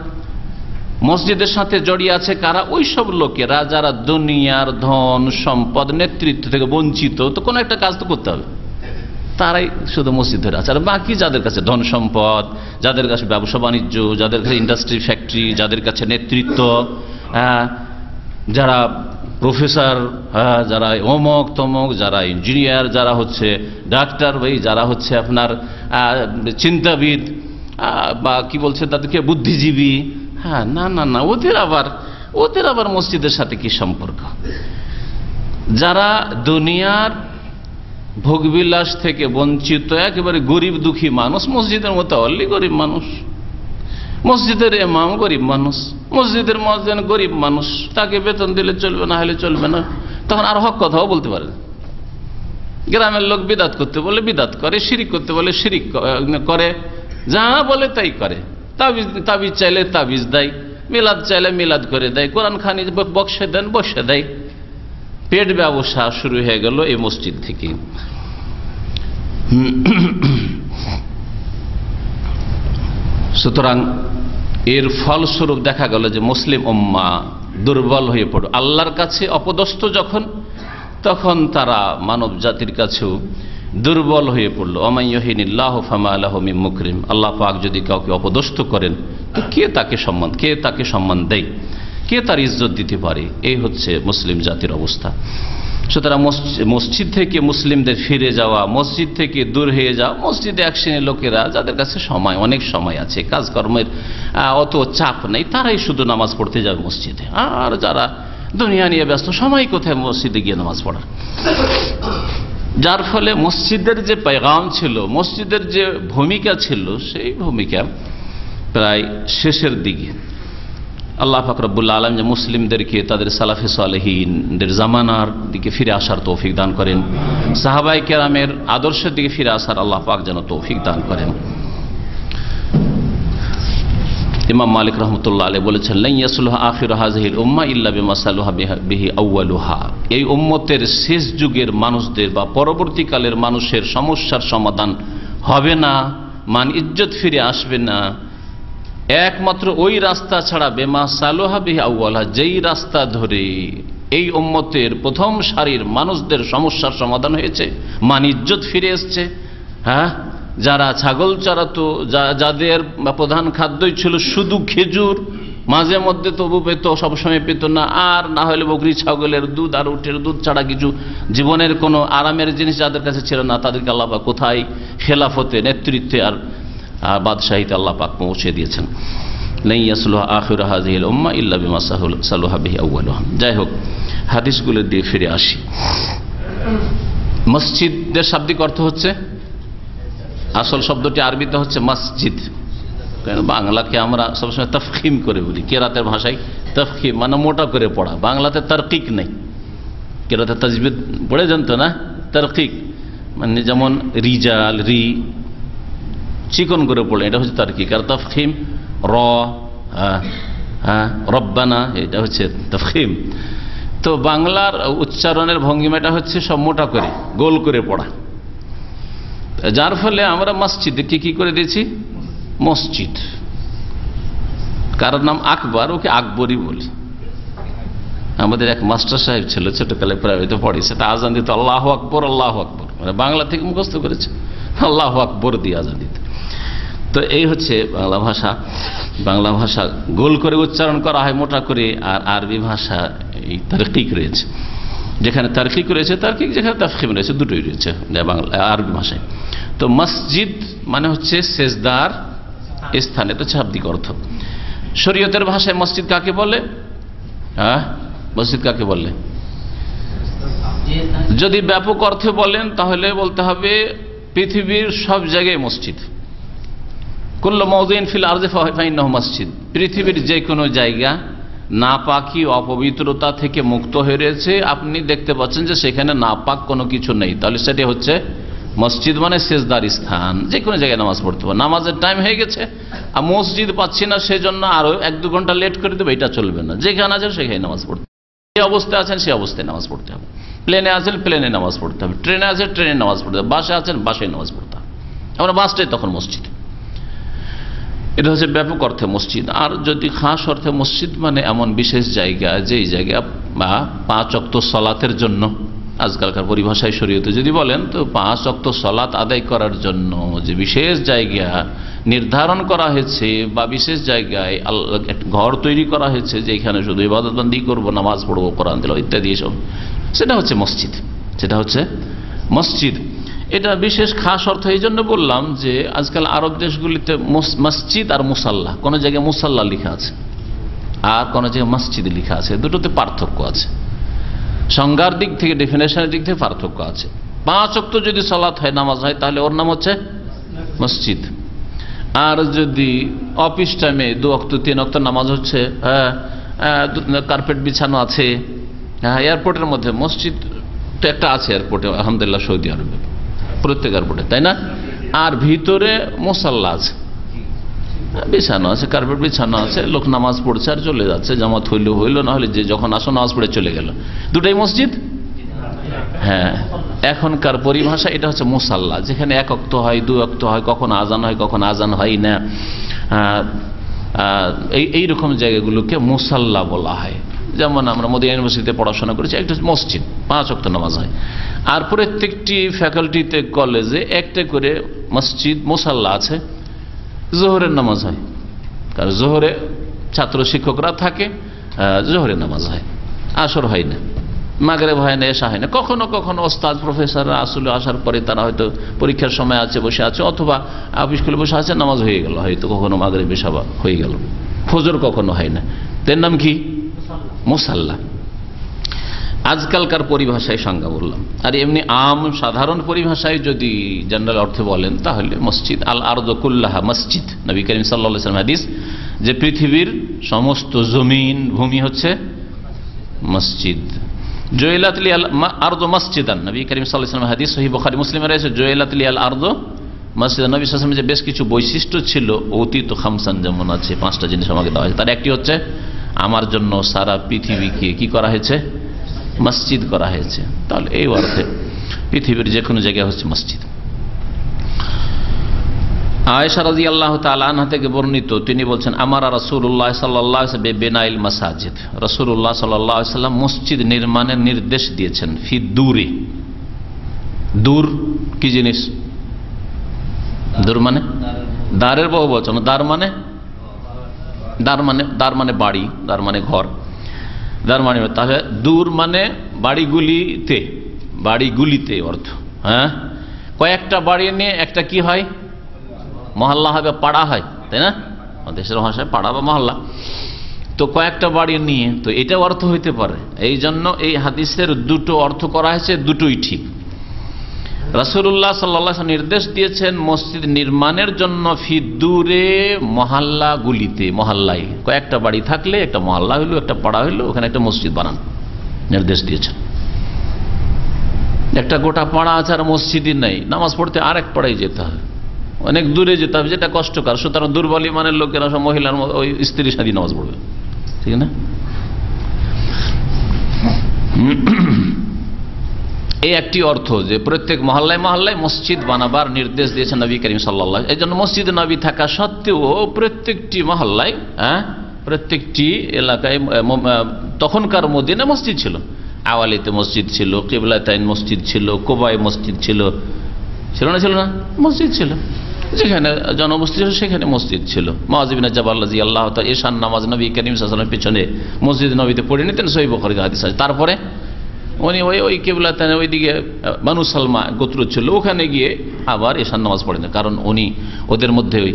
মসজিদের সাথে জড়িয়ে আছে কারা, ওই সব লোকেরা যারা দুনিয়ার ধন সম্পদ নেতৃত্ব থেকে বঞ্চিত, তো কোনো একটা কাজ তো করতে হবে, তারাই শুধু মসজিদের আছে। আর বাকি যাদের কাছে ধন সম্পদ, যাদের কাছে ব্যবসা বাণিজ্য, যাদের কাছে ইন্ডাস্ট্রি ফ্যাক্টরি, যাদের কাছে নেতৃত্ব, যারা প্রফেসর, যারা অমক তমক, যারা ইঞ্জিনিয়ার, যারা হচ্ছে ডাক্তার, ভাই যারা হচ্ছে আপনার চিন্তাবিদ, বা কি বলছে তাদেরকে বুদ্ধিজীবী, হ্যাঁ, না না না, ওদের আবার মসজিদের সাথে কি সম্পর্ক? যারা দুনিয়ার ভোগবিলাস থেকে বঞ্চিত একেবারে গরিব দুঃখী মানুষ, মসজিদের মুতাওয়াল্লি গরিব মানুষ, মসজিদের ইমাম গরিব মানুষ, মসজিদের মুয়াজ্জিন গরিব মানুষ, তাকে বেতন দিলে চলবে, না হলে চলবে না, তখন আর হক কথাও বলতে পারে না। গ্রামের লোক বিদাত করতে বলে বিদাত করে, শিরিক করতে বলে শিরিক করে, যা বলে তাই করে, তাবিজ চাইলে তাবিজ দেয়, মিলাদ চাইলে মিলাদ করে দেয়, কোরআন খানি বক্সে দেন বসে দেয়। পেট ব্যবসা শুরু হয়ে গেল এই মসজিদ থেকে। সুতরাং এর ফলস্বরূপ দেখা গেল যে মুসলিম উম্মাহ দুর্বল হয়ে পড়ল, আল্লাহর কাছে অপদস্থ যখন, তখন তারা মানব জাতির কাছেও দুর্বল হয়ে পড়ল। ওমাইয়হিনিল্লাহু ফামা লাহু মিন মুকরিম, আল্লাহ পাক যদি কাউকে অপদস্থ করেন তো কে তাকে সম্মান দেয়, কে তার ইজ্জত দিতে পারে? এই হচ্ছে মুসলিম জাতির অবস্থা। সুতরাং মসজিদ থেকে মুসলিমদের ফিরে যাওয়া, মসজিদ থেকে দূর হয়ে যাওয়া, মসজিদে এক শ্রেণীর লোকেরা যাদের কাছে অনেক সময় আছে, কাজকর্মের অত চাপ নেই, তারাই শুধু নামাজ পড়তে যাবে মসজিদে। আর যারা দুনিয়া নিয়ে ব্যস্ত, সময় কোথায় মসজিদে গিয়ে নামাজ পড়ার? যার ফলে মসজিদের যে পেগাম ছিল, মসজিদের যে ভূমিকা ছিল, সেই ভূমিকা প্রায় শেষের দিকে। আল্লাহ পাক রব্বুল আলামিন যে মুসলিমদেরকে তাদের সালাফে সালেহিনদের জামানার দিকে ফিরে আসার তৌফিক দান করেন, সাহাবায়ে কেরামের আদর্শের দিকে ফিরে আসার আল্লাহ পাক যেন তৌফিক দান করেন। ইমাম মালিক রহমতুল্লাহ আলাইহি বলেছেন, লা ইয়াসলুহু আখিরু হাযিহিল উম্মাহ ইল্লা বিমা সালাহা বিহি আউয়ালুহা, এই উম্মতের শেষ যুগের মানুষদের বা পরবর্তীকালের মানুষের সমস্যার সমাধান হবে না, মান ইজ্জত ফিরে আসবে না, একমাত্র ওই রাস্তা ছাড়া, বেমা সালোহা বিহি আউয়ালহা, যেই রাস্তা ধরে এই উম্মতের প্রথম সারির মানুষদের সমস্যার সমাধান হয়েছে, মান ইজ্জত ফিরে এসছে। হ্যাঁ, যারা ছাগল চড়াতো, যাদের প্রধান খাদ্যই ছিল শুধু খেজুর, মাঝে মধ্যে তবু পেত, সবসময় পেত না, আর না হলে বকরি ছাগলের দুধ আর উটের দুধ ছাড়া কিছু জীবনের কোনো আরামের জিনিস যাদের কাছে ছিল না, তাদেরকে আল্লাহ পাক কোথায় খেলাফতে, নেতৃত্বে আর বাদশাহিতে আল্লাহ পাক পৌঁছে দিয়েছেন। লাই ইয়াসলুহা আখিরু হাযিহিল উম্মাহ ইল্লা বিমা সালুহা বিহি আউয়ালুহা। যাই হোক, হাদিসগুলো দিয়ে ফিরে আসি। মসজিদের শাব্দিক অর্থ হচ্ছে, আসল শব্দটি আরবিতে হচ্ছে মসজিদ, বাংলাকে আমরা সবসময় তফখিম করে বলি, কেরাতের ভাষায় তফখিম মানে মোটা করে পড়া, বাংলাতে তারকিক নেই। কেরাতে তাজবিদ পড়ে জানতো না, তারকিক মানে যেমন রিজাল রি চিকন করে পড়ে, এটা হচ্ছে তারকিক। আর তফখিম র রব্বানা, এটা হচ্ছে তফখিম। তো বাংলার উচ্চারণের ভঙ্গিমাটা হচ্ছে সব মোটা করে গোল করে পড়া, যার ফলে আমরা মসজিদকে কি করে দিয়েছি মসজিদ। কার নাম আকবর, ওকে আকবরই বলি। আমাদের এক মাস্টার সাহেব ছিল, ছোটকালে প্রাইভেটে পড়ে, সেটা আজান দিত আল্লাহু আকবর আল্লাহু আকবর, মানে বাংলা থেকে মুখস্থ করেছে আল্লাহু আকবর দিয়ে আজান দিত। তো এই হচ্ছে বাংলা ভাষা। বাংলা ভাষা গোল করে উচ্চারণ করা হয় মোটা করে, আর আরবি ভাষা এই তারকিক রয়েছে, যেখানে তারকিক রয়েছে তারকিক, যেখানে তাফখিম রয়েছে, দুটোই রয়েছে বাংলা আরবি ভাষায়। তো মসজিদ মানে হচ্ছে সেজদার স্থান, এটা শাব্দিক অর্থ। শরীয়তের ভাষায় মসজিদ কাকে বলে? মসজিদ কাকে বলে? যদি ব্যাপক অর্থে বলেন তাহলে বলতে হবে পৃথিবীর সব জায়গায় মসজিদ। কুল্লু মাউযিন ফিল আরদি ফাইন্নাহু মসজিদ, পৃথিবীর যে কোনো জায়গা নাপাকি অপবিত্রতা থেকে মুক্ত হয়ে রয়েছে, আপনি দেখতে পাচ্ছেন যে সেখানে নাপাক কোনো কিছু নেই, তাহলে সেটি হচ্ছে মসজিদ, মানে সেজদার স্থান। যে কোনো জায়গায় নামাজ পড়তে হবে। নামাজের টাইম হয়ে গেছে আর মসজিদ পাচ্ছি না, সেজন্য আরো 1-2 ঘন্টা লেট করে দেবে, এটা চলবে না। যেখানে আছেন সেখানে নামাজ পড়তে হবে, যে অবস্থায় আছেন সে অবস্থায় নামাজ পড়তে হবে। প্লেনে আছেন প্লেনে নামাজ পড়তে হবে, ট্রেনে আছেন ট্রেনে নামাজ পড়তে হবে, বাসে আছেন বাসায় নামাজ পড়তে হবে। আমরা বাসটাই তখন মসজিদ। এটা হচ্ছে ব্যাপক অর্থে মসজিদ। আর যদি খাস অর্থে মসজিদ মানে এমন বিশেষ জায়গা, যেই জায়গা বা 5 ওয়াক্ত সালাতের জন্য, আজকালকার পরিভাষায় শরীয়তে যদি বলেন তো 5 ওয়াক্ত সালাত আদায় করার জন্য যে বিশেষ জায়গা নির্ধারণ করা হয়েছে, বা বিশেষ জায়গায় ঘর তৈরি করা হয়েছে যে এখানে শুধু ইবাদতবন্দি করব, নামাজ পড়বো, কোরআন তেলাওয়াত ইত্যাদি এসব, সেটা হচ্ছে মসজিদ। সেটা হচ্ছে মসজিদ। এটা বিশেষ খাস অর্থ এই জন্য বললাম যে আজকাল আরব দেশগুলিতে মসজিদ আর মুসাল্লা, কোন জায়গায় মুসাল্লা লেখা আছে আর কোন জায়গায় মসজিদ লেখা আছে, দুটোতে পার্থক্য আছে। সংজ্ঞার দিক থেকে, ডেফিনেশনের দিক থেকে পার্থক্য আছে। 5 ওয়াক্ত যদি সালাত হয়, নামাজ হয়, তাহলে ওর নাম হচ্ছে মসজিদ। আর যদি অফিস টাইমে 2 ওয়াক্ত 3 ওয়াক্ত নামাজ হচ্ছে, কার্পেট বিছানো আছে, এয়ারপোর্টের মধ্যে মসজিদ তো একটা আছে এয়ারপোর্টে, আলহামদুলিল্লাহ সৌদি আরবে প্রত্যেক এয়ারপোর্টে, তাই না? আর ভিতরে মুসাল্লা আছে, বিছানো আছে, কার্পেট বিছানো আছে, লোক নামাজ পড়ছে আর চলে যাচ্ছে, জামাত হইলো হইলো, না হলে যে যখন আসো নামাজ পড়ে চলে গেল, দুটাই মসজিদ। হ্যাঁ, এখনকার পরিভাষা এটা হচ্ছে মুসাল্লা, যেখানে 1 ওয়াক্ত হয়, 2 ওয়াক্ত হয়, কখন আজান হয় কখন আজান হয় না, এইরকম জায়গাগুলোকে মুসাল্লা বলা হয়। যেমন আমরা মদিনা ইউনিভার্সিটিতে পড়াশোনা করেছি, একটা মসজিদ, 5 ওয়াক্ত নামাজ হয়। আর প্রত্যেকটি ফ্যাকাল্টিতে, কলেজে একটা করে মসজিদ মুসাল্লা আছে। জোহরের নামাজ হয়, কারণ জোহরে ছাত্র শিক্ষকরা থাকে, জোহরে নামাজ হয়, আসর হয় না, মাগরিব হয় না, এশা হয় না। কখনো কখনো ওস্তাদ প্রফেসররা আসলে আসার পরে তারা হয়তো পরীক্ষার সময় আছে, বসে আছে, অথবা অফিস খুলে বসে আছে, নামাজ হয়ে গেল, হয়তো কখনো মাগরিব এশা হয়ে গেল, ফজর কখনো হয় না। এর নাম কি? মুসাল্লা। আজকালকার পরিভাষায় সংজ্ঞা বললাম। আর এমনি সাধারণ পরিভাষায় যদি জেনারেল অর্থে বলেন তাহলে মসজিদ, আল আরদু কুল্লাহা মসজিদ। নবী করিম সাল্লাল্লাহু আলাইহি ওয়াসাল্লাম হাদিস, যে পৃথিবীর সমস্ত জমিন ভূমি হচ্ছে মসজিদ। জুইলাত লিয়াল আরদু মসজিদান, নবী করিম সাল্লাল্লাহু আলাইহি ওয়াসাল্লাম হাদিস, সহিহ বুখারী মুসলিমে রয়েছে, জুইলাত লিয়াল আরদু মসজিদান। নবী সাল্লাল্লাহু আলাইহি ওয়াসাল্লাম যে বেশ কিছু বৈশিষ্ট্য ছিল, অতীত খামসান যেমন আছে, 5টা জিনিস আমাকে দেওয়া হয়েছে, তার একটি হচ্ছে আমার জন্য সারা পৃথিবীকে কি করা হয়েছে? মসজিদ করা হয়েছে। তাহলে এই অর্থে পৃথিবীর যে কোনো জায়গায় হচ্ছে মসজিদ। আয়েশা রাদিয়াল্লাহু তাআলা আনহা থেকে বর্ণিত, তিনি বলছেন, আমারা রাসূলুল্লাহ সাল্লাল্লাহু আলাইহি ওয়াসাল্লাম বিনাইল মাসাজিদ, রাসূলুল্লাহ সাল্লাল্লাহু আলাইহি ওয়াসাল্লাম মসজিদ নির্মাণের নির্দেশ দিয়েছেন। ফি দূরে, দূর কি জিনিস? দূর মানে দ্বারের বহুবচন, দ্বার মানে বাড়ি, দ্বার মানে ঘর, দ্বার মানে, তাহলে দূর মানে বাড়িগুলিতে অর্থ। হ্যাঁ, কয়েকটা বাড়ি নিয়ে একটা কি হয়? মহল্লা হবে, পাড়া হয়, তাই না? দেশের ভাষায় পাড়া বা মহল্লা, তো কয়েকটা বাড়ি নিয়ে, তো এটা অর্থ হইতে পারে। এই জন্য এই হাদিসের দুটো অর্থ করা হয়েছে, দুটোই ঠিক। রাসূলুল্লাহ সাল্লাল্লাহু আলাইহি ওয়াসাল্লাম নির্দেশ দিয়েছেন মসজিদ নির্মাণের জন্য ফিদুরে মহল্লাগুলিতে, মহল্লায় কয়েকটা বাড়ি থাকলে একটা মহল্লা হইলো, একটা পাড়া হইলো, ওখানে একটা মসজিদ বানান নির্দেশ দিয়েছেন। একটা গোটা পাড়া আছে আর মসজিদই নেই, নামাজ পড়তে আরেক পাড়ায় যেতে হবে, অনেক দূরে যেতে হবে, যেটা কষ্টকর। সুতরাং দুর্বল ইমানের লোকেরা সব মহিলার ওই স্ত্রীর সাথে নামাজ পড়বে, ঠিক না? এই একটি অর্থ যে প্রত্যেক মহল্লায় মহল্লায় মসজিদ বানাবার নির্দেশ দিয়েছেন নবী করিম সাল্লাল্লাহু আলাইহি ওয়াসাল্লাম। এই জন্য মসজিদ নবী থাকা সত্ত্বেও প্রত্যেকটি মহল্লায়, প্রত্যেকটি এলাকায়, তখনকার মদিনা মসজিদ ছিল। আওয়ালিতে মসজিদ ছিল, কিবলাতাইন মসজিদ ছিল, কুবায় মসজিদ ছিল, ছিল না? মসজিদ ছিল, যেখানে জনবসতি ছিল সেখানে মসজিদ ছিল। মুআয বিন জাবাল রাদিয়াল্লাহু তাআলা ঈশার নামাজ নবী করিম সাল্লাল্লাহু আলাইহি ওয়াসাল্লামের পিছনে মসজিদ নবীতে পড়ে নিতেন, সহিহ বুখারীতে হাদিস আছে। তারপরে উনি ওই কিবলাতাইন ওইদিকে বানু সালমা গোত্র ছিল, ওখানে গিয়ে আবার ঈশার নামাজ পড়েন, কারণ উনি ওদের মধ্যে ওই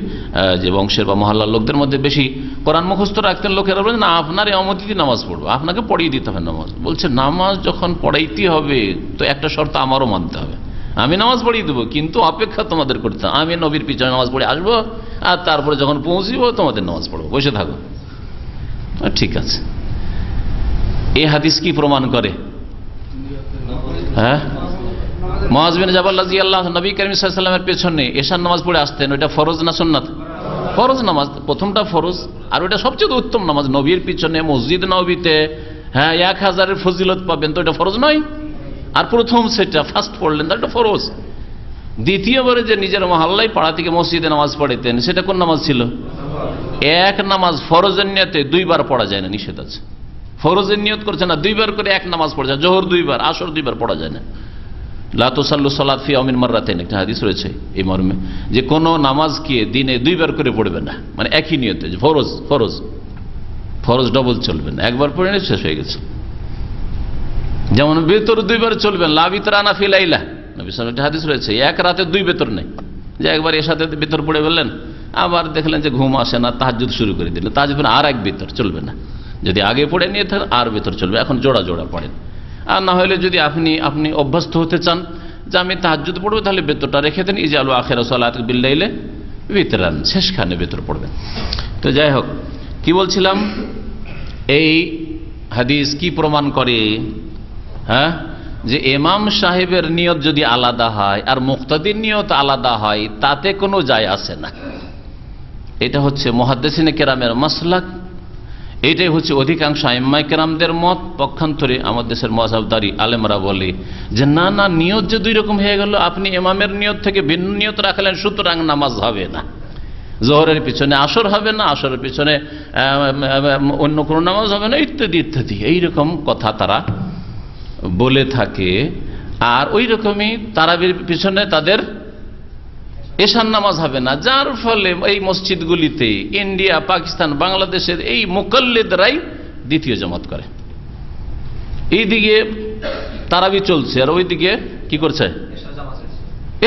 যে বংশের বা মহল্লার লোকদের মধ্যে বেশি কোরআন মুখস্থ রাখতেন। লোকেরা বলেন না, আপনার অনুমতিতে নামাজ পড়বো, আপনাকে পড়িয়ে দিতে হবে নামাজ। বলছে নামাজ যখন পড়াইতে হবে তো একটা শর্ত আমারও মানতে হবে, আমি নামাজ পড়িয়ে দেবো, কিন্তু অপেক্ষা তোমাদের করতে হবে। আমি নবীর পিছনে নামাজ পড়ে আসবো, আর তারপরে যখন পৌঁছবো তোমাদের নামাজ পড়বো, বসে থাকো। ঠিক আছে। এই হাদিস কি প্রমাণ করে? মুআয বিন জাবাল রাদিয়াল্লাহু নবী করিম সাল্লাল্লাহু আলাইহি ওয়াসাল্লামের পেছনে ঈশার নামাজ পড়ে আসতেন। ওইটা ফরজ না সুন্নাত? ফরজ নামাজ, প্রথমটা ফরজ, আর ওইটা সবচেয়ে উত্তম নামাজ। নবীর পিছনে মসজিদ নববীতে 1000-এর ফজিলত পাবেন, তো এটা ফরজ নয়? আর প্রথম সেটা ফার্স্ট পড়লেন, এটা ফরজ। দ্বিতীয়বারে যে নিজের মহল্লায় পাড়া থেকে মসজিদে নামাজ পড়াইতেন, সেটা কোন নামাজ ছিল? এক নামাজ। ফরজের নিয়তে দুইবার পড়া যায় না, নিষেধ আছে। ফরজের নিয়ত করছে না, দুইবার করে এক নামাজ পড়া যায়। জোহর দুইবার, আসর দুইবার পড়া যায় না। লা তুসাল্লু সালাত ফি ইয়াউমিন মাররাতাইন, একটা হাদিস রয়েছে এই মর্মে, যে কোন নামাজকে দিনে দুইবার করে পড়বে না, মানে একই নিয়তে। ফরজ ফরজ ফরজ ডবল চলবে না, একবার পড়ে নিয়ে শেষ হয়ে গেছে। যেমন বেতর দুইবার চলবে, লা বিতরানা ফি লাইলা, নবী সাল্লাল্লাহু আলাইহি ওয়াসাল্লাম হাদিস রয়েছে, এক রাতে দুই বেতর নেই, যে একবার এর সাথে বেতর পড়ে বললেন, আবার দেখলেন যে ঘুম আসে না, তাহাজ্জুদ শুরু করে দিলেন, তাহাজ্জুদ আর এক বেতর চলবে না। যদি আগে পড়ে নিয়ে থাকেন আর বেতর চলবে, এখন জোড়া জোড়া পড়েন। আর না হলে যদি আপনি অভ্যস্ত হতে চান যে আমি তাহাজ্জুদ পড়বো, তাহলে বেতরটা রেখে দেন, ইজালু আখিরা সালাত বিল লাইলে বিতরান, শেষখানে বেতর পড়বেন। তো যাই হোক, কি বলছিলাম, এই হাদিস কি প্রমাণ করে? যে ইমাম সাহেবের নিয়ত যদি আলাদা হয় আর মুক্তাদির নিয়ত আলাদা হয়, তাতে কোনো যায় আসে না। এটা হচ্ছে মুহাদ্দিসিনে কেরামের মাসলাক, এইটাই হচ্ছে অধিকাংশ আইম্মায়ে কেরামদের মত। পক্ষান্তরে আমাদের দেশের মাযহাবদারী আলেমরা বলে যে না না, নিয়ত যে দুই রকম হয়ে গেল, আপনি ইমামের নিয়ত থেকে ভিন্ন নিয়ত রাখলেন, সুতরাং নামাজ হবে না। জোহরের পিছনে আসর হবে না, আসরের পিছনে অন্য কোনো নামাজ হবে না, ইত্যাদি ইত্যাদি, এইরকম কথা তারা বলে থাকে। আর ওই রকমই তারাবির পিছনে তাদের এশার নামাজ হবে না, যার ফলে এই মসজিদগুলিতে ইন্ডিয়া, পাকিস্তান, বাংলাদেশের এই মুকাল্লিদরাই দ্বিতীয় জামাত করে। এইদিকে তারাবি চলছে আর ওইদিকে কি করছে?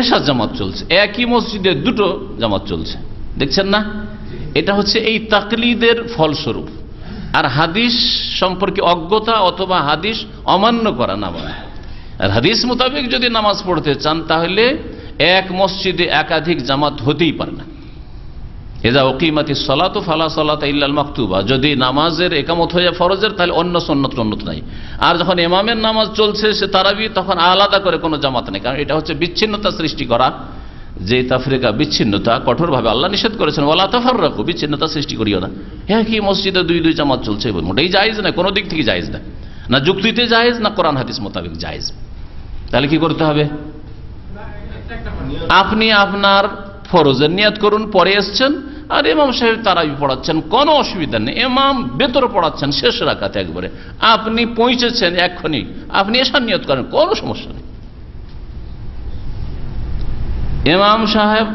এশার জামাত চলছে। একই মসজিদে দুটো জামাত চলছে, দেখছেন না? এটা হচ্ছে এই তাকলিদের ফলস্বরূপ। আর হাদিস সম্পর্কে অজ্ঞতা অথবা হাদিস অমান্য করা না বলে। আর হাদিস মোতাবেক যদি নামাজ পড়তে চান, তাহলে এক মসজিদে একাধিক জামাত হতেই পারে না। ইযা উকিমাতিস সালাতু ফালা সালাতা ইল্লাল মাকতুবা, যদি নামাজের একামত হয়ে যায় ফরজের, তাহলে অন্য সুন্নত নাই। আর যখন ইমামের নামাজ চলছে সে তারাবি, তখন আলাদা করে কোনো জামাত নেই, কারণ এটা হচ্ছে বিচ্ছিন্নতা সৃষ্টি করা। যে তাফরিকা, বিচ্ছিন্নতা কঠোরভাবে আল্লাহ নিষেধ করেছেন, ওয়ালা তাফাররাকু, বিচ্ছিন্নতা সৃষ্টি করিও না। একই মসজিদে দুই দুই জামাত চলছে, মোটেই জায়েজ না, কোনো দিক থেকে জায়েজ না, না যুক্তিতে জায়েজ, না কোরআন হাদিস মোতাবেক জায়েজ। তাহলে কি করতে হবে? আপনি আপনার ফরজের নিয়াত করুন, পরে এসছেন, আর ইমাম সাহেব তারাবি পড়াচ্ছেন, কোনো অসুবিধা নেই। ইমাম বেতর পড়াচ্ছেন শেষ রাকাতে একবারে, আপনি পৌঁছেছেন এক্ষুনি, আপনি এশার নিয়ত করেন, কোনো সমস্যা নেই। ইমাম সাহেব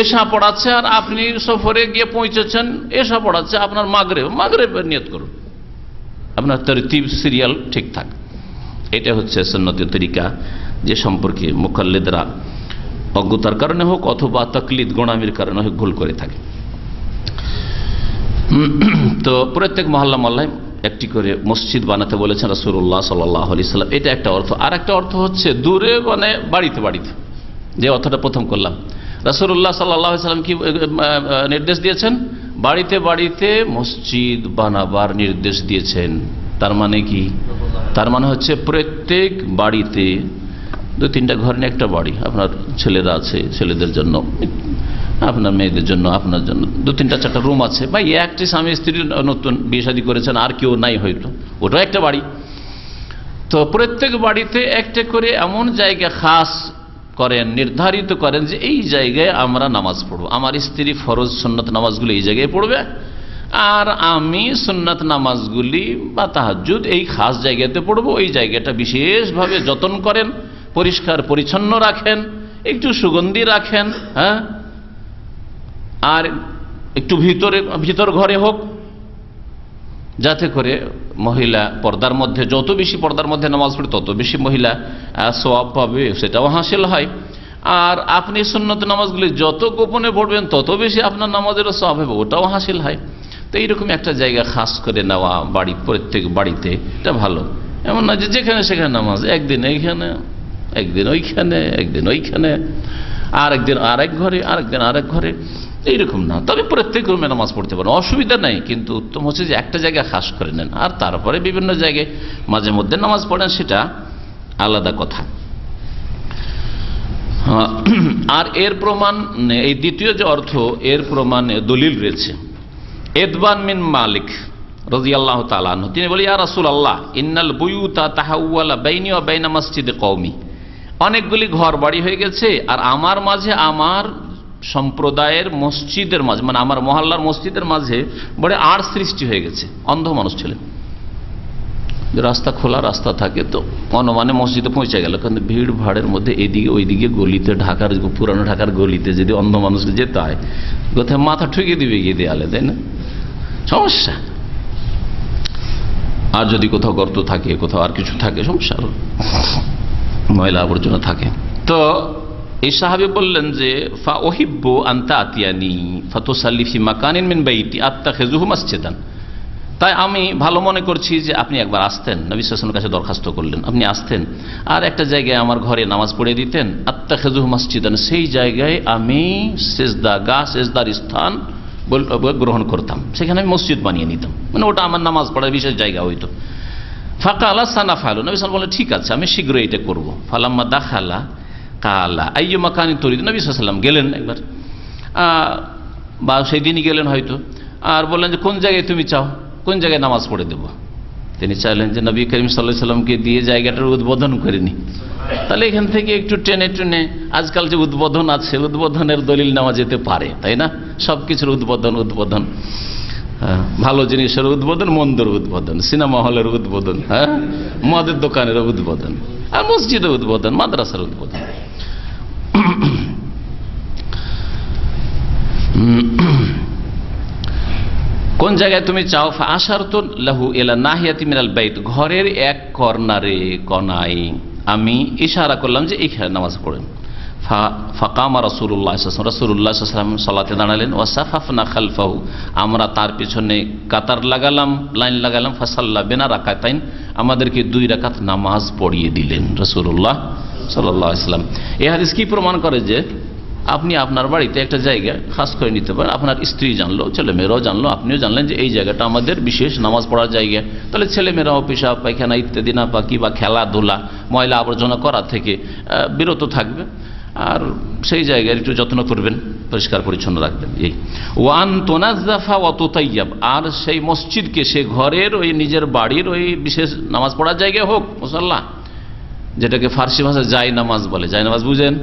এশা পড়াচ্ছে আর আপনি সফরে গিয়ে পৌঁছেছেন, এশা পড়াচ্ছে, আপনার মাগরিবের নিয়ত করুন, আপনার তরতিব সিরিয়াল ঠিক থাক। এটা হচ্ছে সুন্নতের তরিকা, যে সম্পর্কে মুকাল্লিদরা অজ্ঞতার কারণে হোক অথবা তাকলিদ গোঁড়ামির কারণে হোক ভুল করে থাকে। তো প্রত্যেক মহল্লা মহল্লায় একটি করে মসজিদ বানাতে বলেছেন রাসূলুল্লাহ সাল্লাল্লাহু আলাইহি সাল্লাম। এটা একটা অর্থ। আর একটা অর্থ হচ্ছে দূরে মানে বাড়িতে বাড়িতে, যে অর্থটা প্রথম করলাম। রাসূলুল্লাহ সাল্লাল্লাহু আলাইহি সাল্লাম কি নির্দেশ দিয়েছেন? বাড়িতে বাড়িতে মসজিদ বানাবার নির্দেশ দিয়েছেন। তার মানে কি? তার মানে হচ্ছে প্রত্যেক বাড়িতে 2-3টা ঘর নিয়ে একটা বাড়ি। আপনার ছেলেরা আছে, ছেলেদের জন্য, আপনার মেয়েদের জন্য, আপনার জন্য 2-3-4টা রুম আছে, বা একটি স্বামী স্ত্রী নতুন বিয়ে শাদী করেছেন, আর কেউ নাই হয়তো, ওটাও একটা বাড়ি। তো প্রত্যেক বাড়িতে একটা করে এমন জায়গা খাস করেন, নির্ধারিত করেন যে এই জায়গায় আমরা নামাজ পড়ব। আমার স্ত্রী ফরজ সুন্নত নামাজগুলি এই জায়গায় পড়বে, আর আমি সুন্নাত নামাজগুলি বা তাহাজ্জুদ এই খাস জায়গাতে পড়ব। ওই জায়গাটা বিশেষভাবে যত্ন করেন, পরিষ্কার পরিচ্ছন্ন রাখেন, একটু সুগন্ধি রাখেন, হ্যাঁ, আর একটু ভিতর ঘরে হোক, যাতে করে মহিলা পর্দার মধ্যে, যত বেশি পর্দার মধ্যে নামাজ পড়ে তত বেশি মহিলা সওয়াব পাবে, সেটাও হাসিল হয়। আর আপনি সুন্নত নামাজগুলি যত গোপনে পড়বেন তত বেশি আপনার নামাজেরও সওয়াব হবে, ওটাও হাসিল হয়। তো এইরকম একটা জায়গা খাস করে নেওয়া বাড়ি, প্রত্যেক বাড়িতে, এটা ভালো। এমন না যে যেখানে সেখানে নামাজ, একদিন এইখানে, একদিন ওইখানে, একদিন ওইখানে, আর একদিন আরেক ঘরে, আরেকদিন আরেক ঘরে, এইরকম না। তবে প্রত্যেক রুমে নামাজ পড়তে পারেন, অসুবিধা নাই, কিন্তু উত্তম হচ্ছে যে একটা জায়গা খাস করে নেন, আর তারপরে বিভিন্ন জায়গায় মাঝে মধ্যে নামাজ পড়েন, সেটা আলাদা কথা। আর এর প্রমাণ, এই দ্বিতীয় যে অর্থ, এর প্রমাণে দলিল রয়েছে। এদবান মিন মালিক রাদিয়াল্লাহু তাআলা আনহু, তিনি বলে, ইয়া রাসূলুল্লাহ ইন্নাল বুয়ুতা তাহাওয়ালা বাইনি ওয়া বাইনা মসজিদে কওমি, অনেকগুলি ঘর বাড়ি হয়ে গেছে, আর আমার মাঝে, আমার সম্প্রদায়ের মসজিদের মাঝে, মানে আমার মহল্লার মসজিদের মাঝে বড় আড় সৃষ্টি হয়ে গেছে। অন্ধ মানুষ ছিলেন, রাস্তা খোলা রাস্তা থাকে, তো অনুমানে মসজিদে পৌঁছে গেল, কিন্তু ভিড় ভাড়ের মধ্যে এদিকে ওইদিকে গলিতে, ঢাকার পুরানো ঢাকার গলিতে যদি অন্ধ মানুষকে যেতে হয়, কোথায় মাথা ঠুকে দিবে গিয়ে দেয়ালে, তাই না? সমস্যা। আর যদি কোথাও গর্ত থাকে, কোথাও আর কিছু থাকে, সমস্যা, ময়লা আবর্জনা থাকে। তো এই সাহাবী বললেন যে, ফা ওহিব্বু আনতা আতিয়ানি ফাতুসাল্লি ফি মাকানিন মিন বাইতি আত্তাখিযুহু মাসজিদান, তাই আমি ভালো মনে করছি যে আপনি একবার আসতেন, নবী সাল্লাল্লাহু আলাইহি ওয়াসাল্লামের কাছে দরখাস্ত করলেন, আপনি আসতেন আর একটা জায়গায় আমার ঘরে নামাজ পড়ে দিতেন, আত্তাখিযুহু মাসজিদান, সেই জায়গায় আমি সেজদাগাহ, সেজদার স্থান গ্রহণ করতাম, সেখানে আমি মসজিদ বানিয়ে নিতাম, মানে ওটা আমার নামাজ পড়ার বিশেষ জায়গা হইতো। ফাকালা সানাফালু, নবী সাল্লাল্লাহু আলাইহি ওয়াসাল্লাম বললেন, ঠিক আছে, আমি শীঘ্রই এটা করব। ফালাম্মা দাখালা কালা আইয়ু মাকানি তুরিদ, নবী সাল্লাল্লাহু আলাইহি ওয়াসাল্লাম গেলেন একবার, বা সেই দিনই গেলেন হয়তো, আর বললেন যে কোন জায়গায় তুমি চাও, কোন জায়গায় নামাজ পড়ে দেব। তিনি চাইলেন যে নবী করিম সাল্লাল্লাহু আলাইহি ওয়াসাল্লামকে দিয়ে জায়গাটার উদ্বোধন করেনি, তাহলে এখান থেকে একটু টেনে টেনে, আজকাল যে উদ্বোধন আছে, উদ্বোধনের দলিল নেওয়া যেতে পারে, তাই না? সবকিছুর উদ্বোধন, উদ্বোধন, ভালো জিনিসের উদ্বোধন, মন্দর উদ্বোধন, সিনেমা হলের উদ্বোধন, হ্যাঁ, মদের দোকানের উদ্বোধন, আর মসজিদের উদ্বোধন, মাদ্রাসার উদ্বোধন। কোন জায়গায় তুমি চাও? ফাআশারতু লাহু ইলা নাহিয়াতি মিনাল বাইত, ঘরের এক কর্নারে, কোনায় আমি ইশারা করলাম যে এইখানে নামাজ পড়েন। ফাকামা রাসূলুল্লাহ সাল্লাল্লাহু আলাইহি ওয়াসাল্লাম সালাতে দাঁড়ালেন, ওয়া সাফাফনা খালফাহু, আমরা তার পিছনে কাতার লাগালাম, লাইন লাগালাম। ফাসাল্লা বিনা রাকাতাইন, আমাদেরকে 2 রাকাত নামাজ পড়িয়ে দিলেন রাসূলুল্লাহ সাল্লাল্লাহু আলাইহি ওয়াসাল্লাম। এই হাদিস কি প্রমাণ করে? যে আপনি আপনার বাড়িতে একটা জায়গা খাস করে নিতে পারেন, আপনার স্ত্রী জানলো, ছেলেমেয়েরাও জানলো, আপনিও জানলেন যে এই জায়গাটা আমাদের বিশেষ নামাজ পড়ার জায়গা, তাহলে ছেলেমেয়েরাও পেশাব পায়খানা ইত্যাদি না পাকি বা খেলাধুলা, ময়লা আবর্জনা করা থেকে বিরত থাকবে, আর সেই জায়গায় একটু যত্ন করবেন, পরিষ্কার পরিচ্ছন্ন রাখবেন। এই ওয়ান তুনাজ্জাফা ওয়া তুতাইয়াব, আর সেই মসজিদকে, সে ঘরের, ওই নিজের বাড়ির ওই বিশেষ নামাজ পড়ার জায়গায় হোক, মুসাল্লা, যেটাকে ফার্সি ভাষায় জাই নামাজ বলে। জাই নামাজ বুঝেন?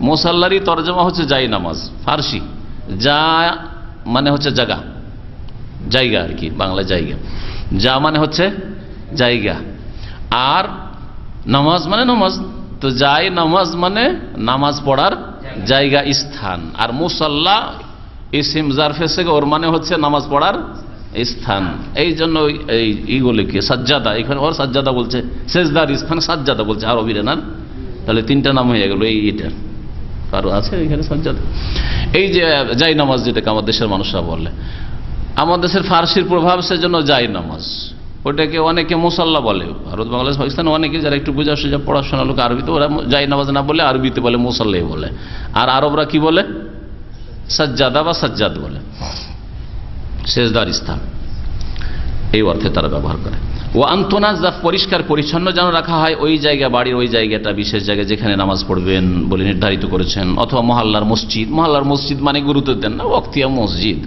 মুসাল্লারই তরজমা হচ্ছে জাই নামাজ, ফার্সি যা মানে হচ্ছে জায়গা, জায়গা আর কি, বাংলা জায়গা, যা মানে হচ্ছে জায়গা, আর নামাজ মানে নামাজ, তো যাই নামাজ মানে নামাজ পড়ার জায়গা, স্থান। আর মুসাল্লা ইসিম জারফে থেকে, ওর মানে হচ্ছে নামাজ পড়ার স্থান। এই জন্য এইগুলিকে সাজ্জাদা, এখানে ওর সাজ্জাদা বলছে, সেজদার স্থান সাজ্জাদা বলছে আরবিরা, না? তাহলে 3টা নাম হয়ে গেল। এইটার কারো আছে এখানে সাজ্জাদা, এই যে জাই নামাজ, যেটাকে আমার দেশের মানুষরা বলে। আমাদের দেশের ফার্সির প্রভাব সেজন্য যায় নামাজ, ওটাকে অনেকে মুসাল্লা বলে। ভারত, বাংলাদেশ, পাকিস্তান অনেকে যারা একটু বোঝা সোজা পড়াশোনা লোক আরবিতে, ওরা যাই নামাজ না বলে আরবিতে বলে মুসাল্লাই বলে। আর আরবরা কি বলে? সাজ্জাদা বা সাজ্জাদ বলে, সেজদার স্থান, এই অর্থে তারা ব্যবহার করে। ও আন্তনাজা, পরিষ্কার পরিচ্ছন্ন যেন রাখা হয় ওই জায়গা, বাড়ির ওই জায়গাটা, বিশেষ জায়গায় যেখানে নামাজ পড়বেন বলে নির্ধারিত করেছেন। অথবা মহল্লার মসজিদ, মহল্লার মসজিদ মানে গুরুত্ব দেন না, ওয়াক্তিয়া মসজিদ,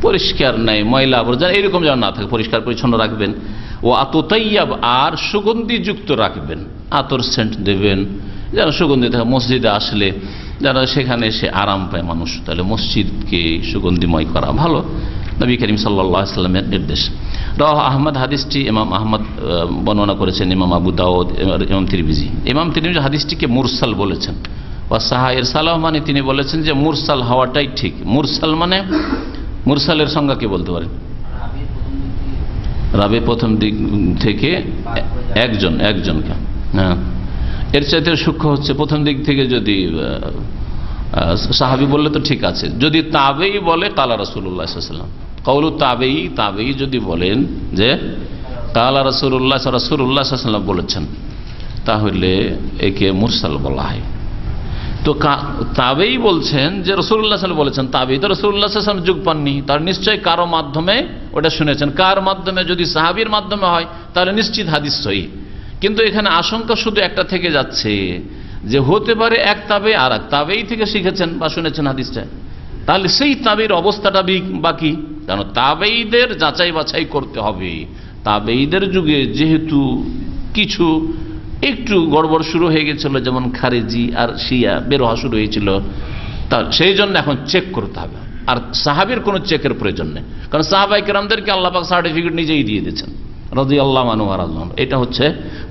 পরিষ্কার নেই, ময়লা আবর্জনা এরকম যেন না থাকে, পরিষ্কার পরিচ্ছন্ন রাখবেন। ও আততাইয়াব, আর সুগন্ধিযুক্ত রাখবেন, আতর সেন্ট দেবেন যেন সুগন্ধি থাকে। মসজিদে আসলে যেন সেখানে এসে আরাম পায় মানুষ, তাহলে মসজিদকে সুগন্ধিময় করা ভালো, নবী করিম সাল্লাল্লাহু আলাইহি ওয়াসাল্লামের নির্দেশ। রাহ আহমদ, হাদিসটি ইমাম আহমদ বর্ণনা করেছেন, ইমাম আবু দাউদ, ইমাম তিরমিজি। ইমাম তিরমিজি হাদিসটিকে মুরসাল বলেছেন। ওয়া সাহা ইরসালাহ, মানে তিনি বলেছেন যে মুরসাল হওয়াটাই ঠিক। মুরসাল মানে, মুরসালের সংজ্ঞা কি বলতে পারেন? রাবি প্রথম দিক থেকে একজনকে, হ্যাঁ, এর চাইতে সূক্ষ্ম হচ্ছে প্রথম দিক থেকে যদি সাহাবী বললে তো ঠিক আছে, যদি তাবেই বলে কালা রাসূলুল্লাহ সাল্লাল্লাহু আলাইহি ওয়াসাল্লাম, কওলু তাবেই যদি বলেন যে কালা রাসূলুল্লাহ সাল্লাল্লাহু আলাইহি ওয়াসাল্লাম বলেছেন, তাহলে একে মুরসাল বলা হয়। তো তাবেই বলছেন যে রাসূলুল্লাহ সাল্লাল্লাহু আলাইহি ওয়াসাল্লাম বলেছেন, তাবেই তো রাসূলুল্লাহ সাল্লাল্লাহু আলাইহি ওয়াসাল্লাম যুগ পাননি, তার নিশ্চয় কারো মাধ্যমে ওটা শুনেছেন। কার মাধ্যমে? যদি সাহাবীর মাধ্যমে হয় তাহলে নিশ্চিত হাদিস সহিহ। কিন্তু এখানে আশঙ্কা শুধু একটা থেকে যাচ্ছে যে হতে পারে এক তাবে আর এক তাবেই থেকে শিখেছেন বা শুনেছেন হাদিসটা, তাহলে সেই তাবের অবস্থাটা বাকি। কারণ তাবেইদের যাচাই বাছাই করতে হবে। তাবেইদের যুগে যেহেতু কিছু একটু গড়বড় শুরু হয়ে গেছিল, যেমন খারেজি আর শিয়া বের হওয়া শুরু হয়েছিল, তা সেই জন্য এখন চেক করতে হবে। আর সাহাবীর কোনো চেকের প্রয়োজন নেই, কারণ সাহাবায়ে কেরামদেরকে আল্লাহ পাক সার্টিফিকেট নিজেই দিয়ে দিয়েছেন, রাদিয়াল্লাহু আনহু ওয়া রাযিয়াল্লাহু আনহু। এটা হচ্ছে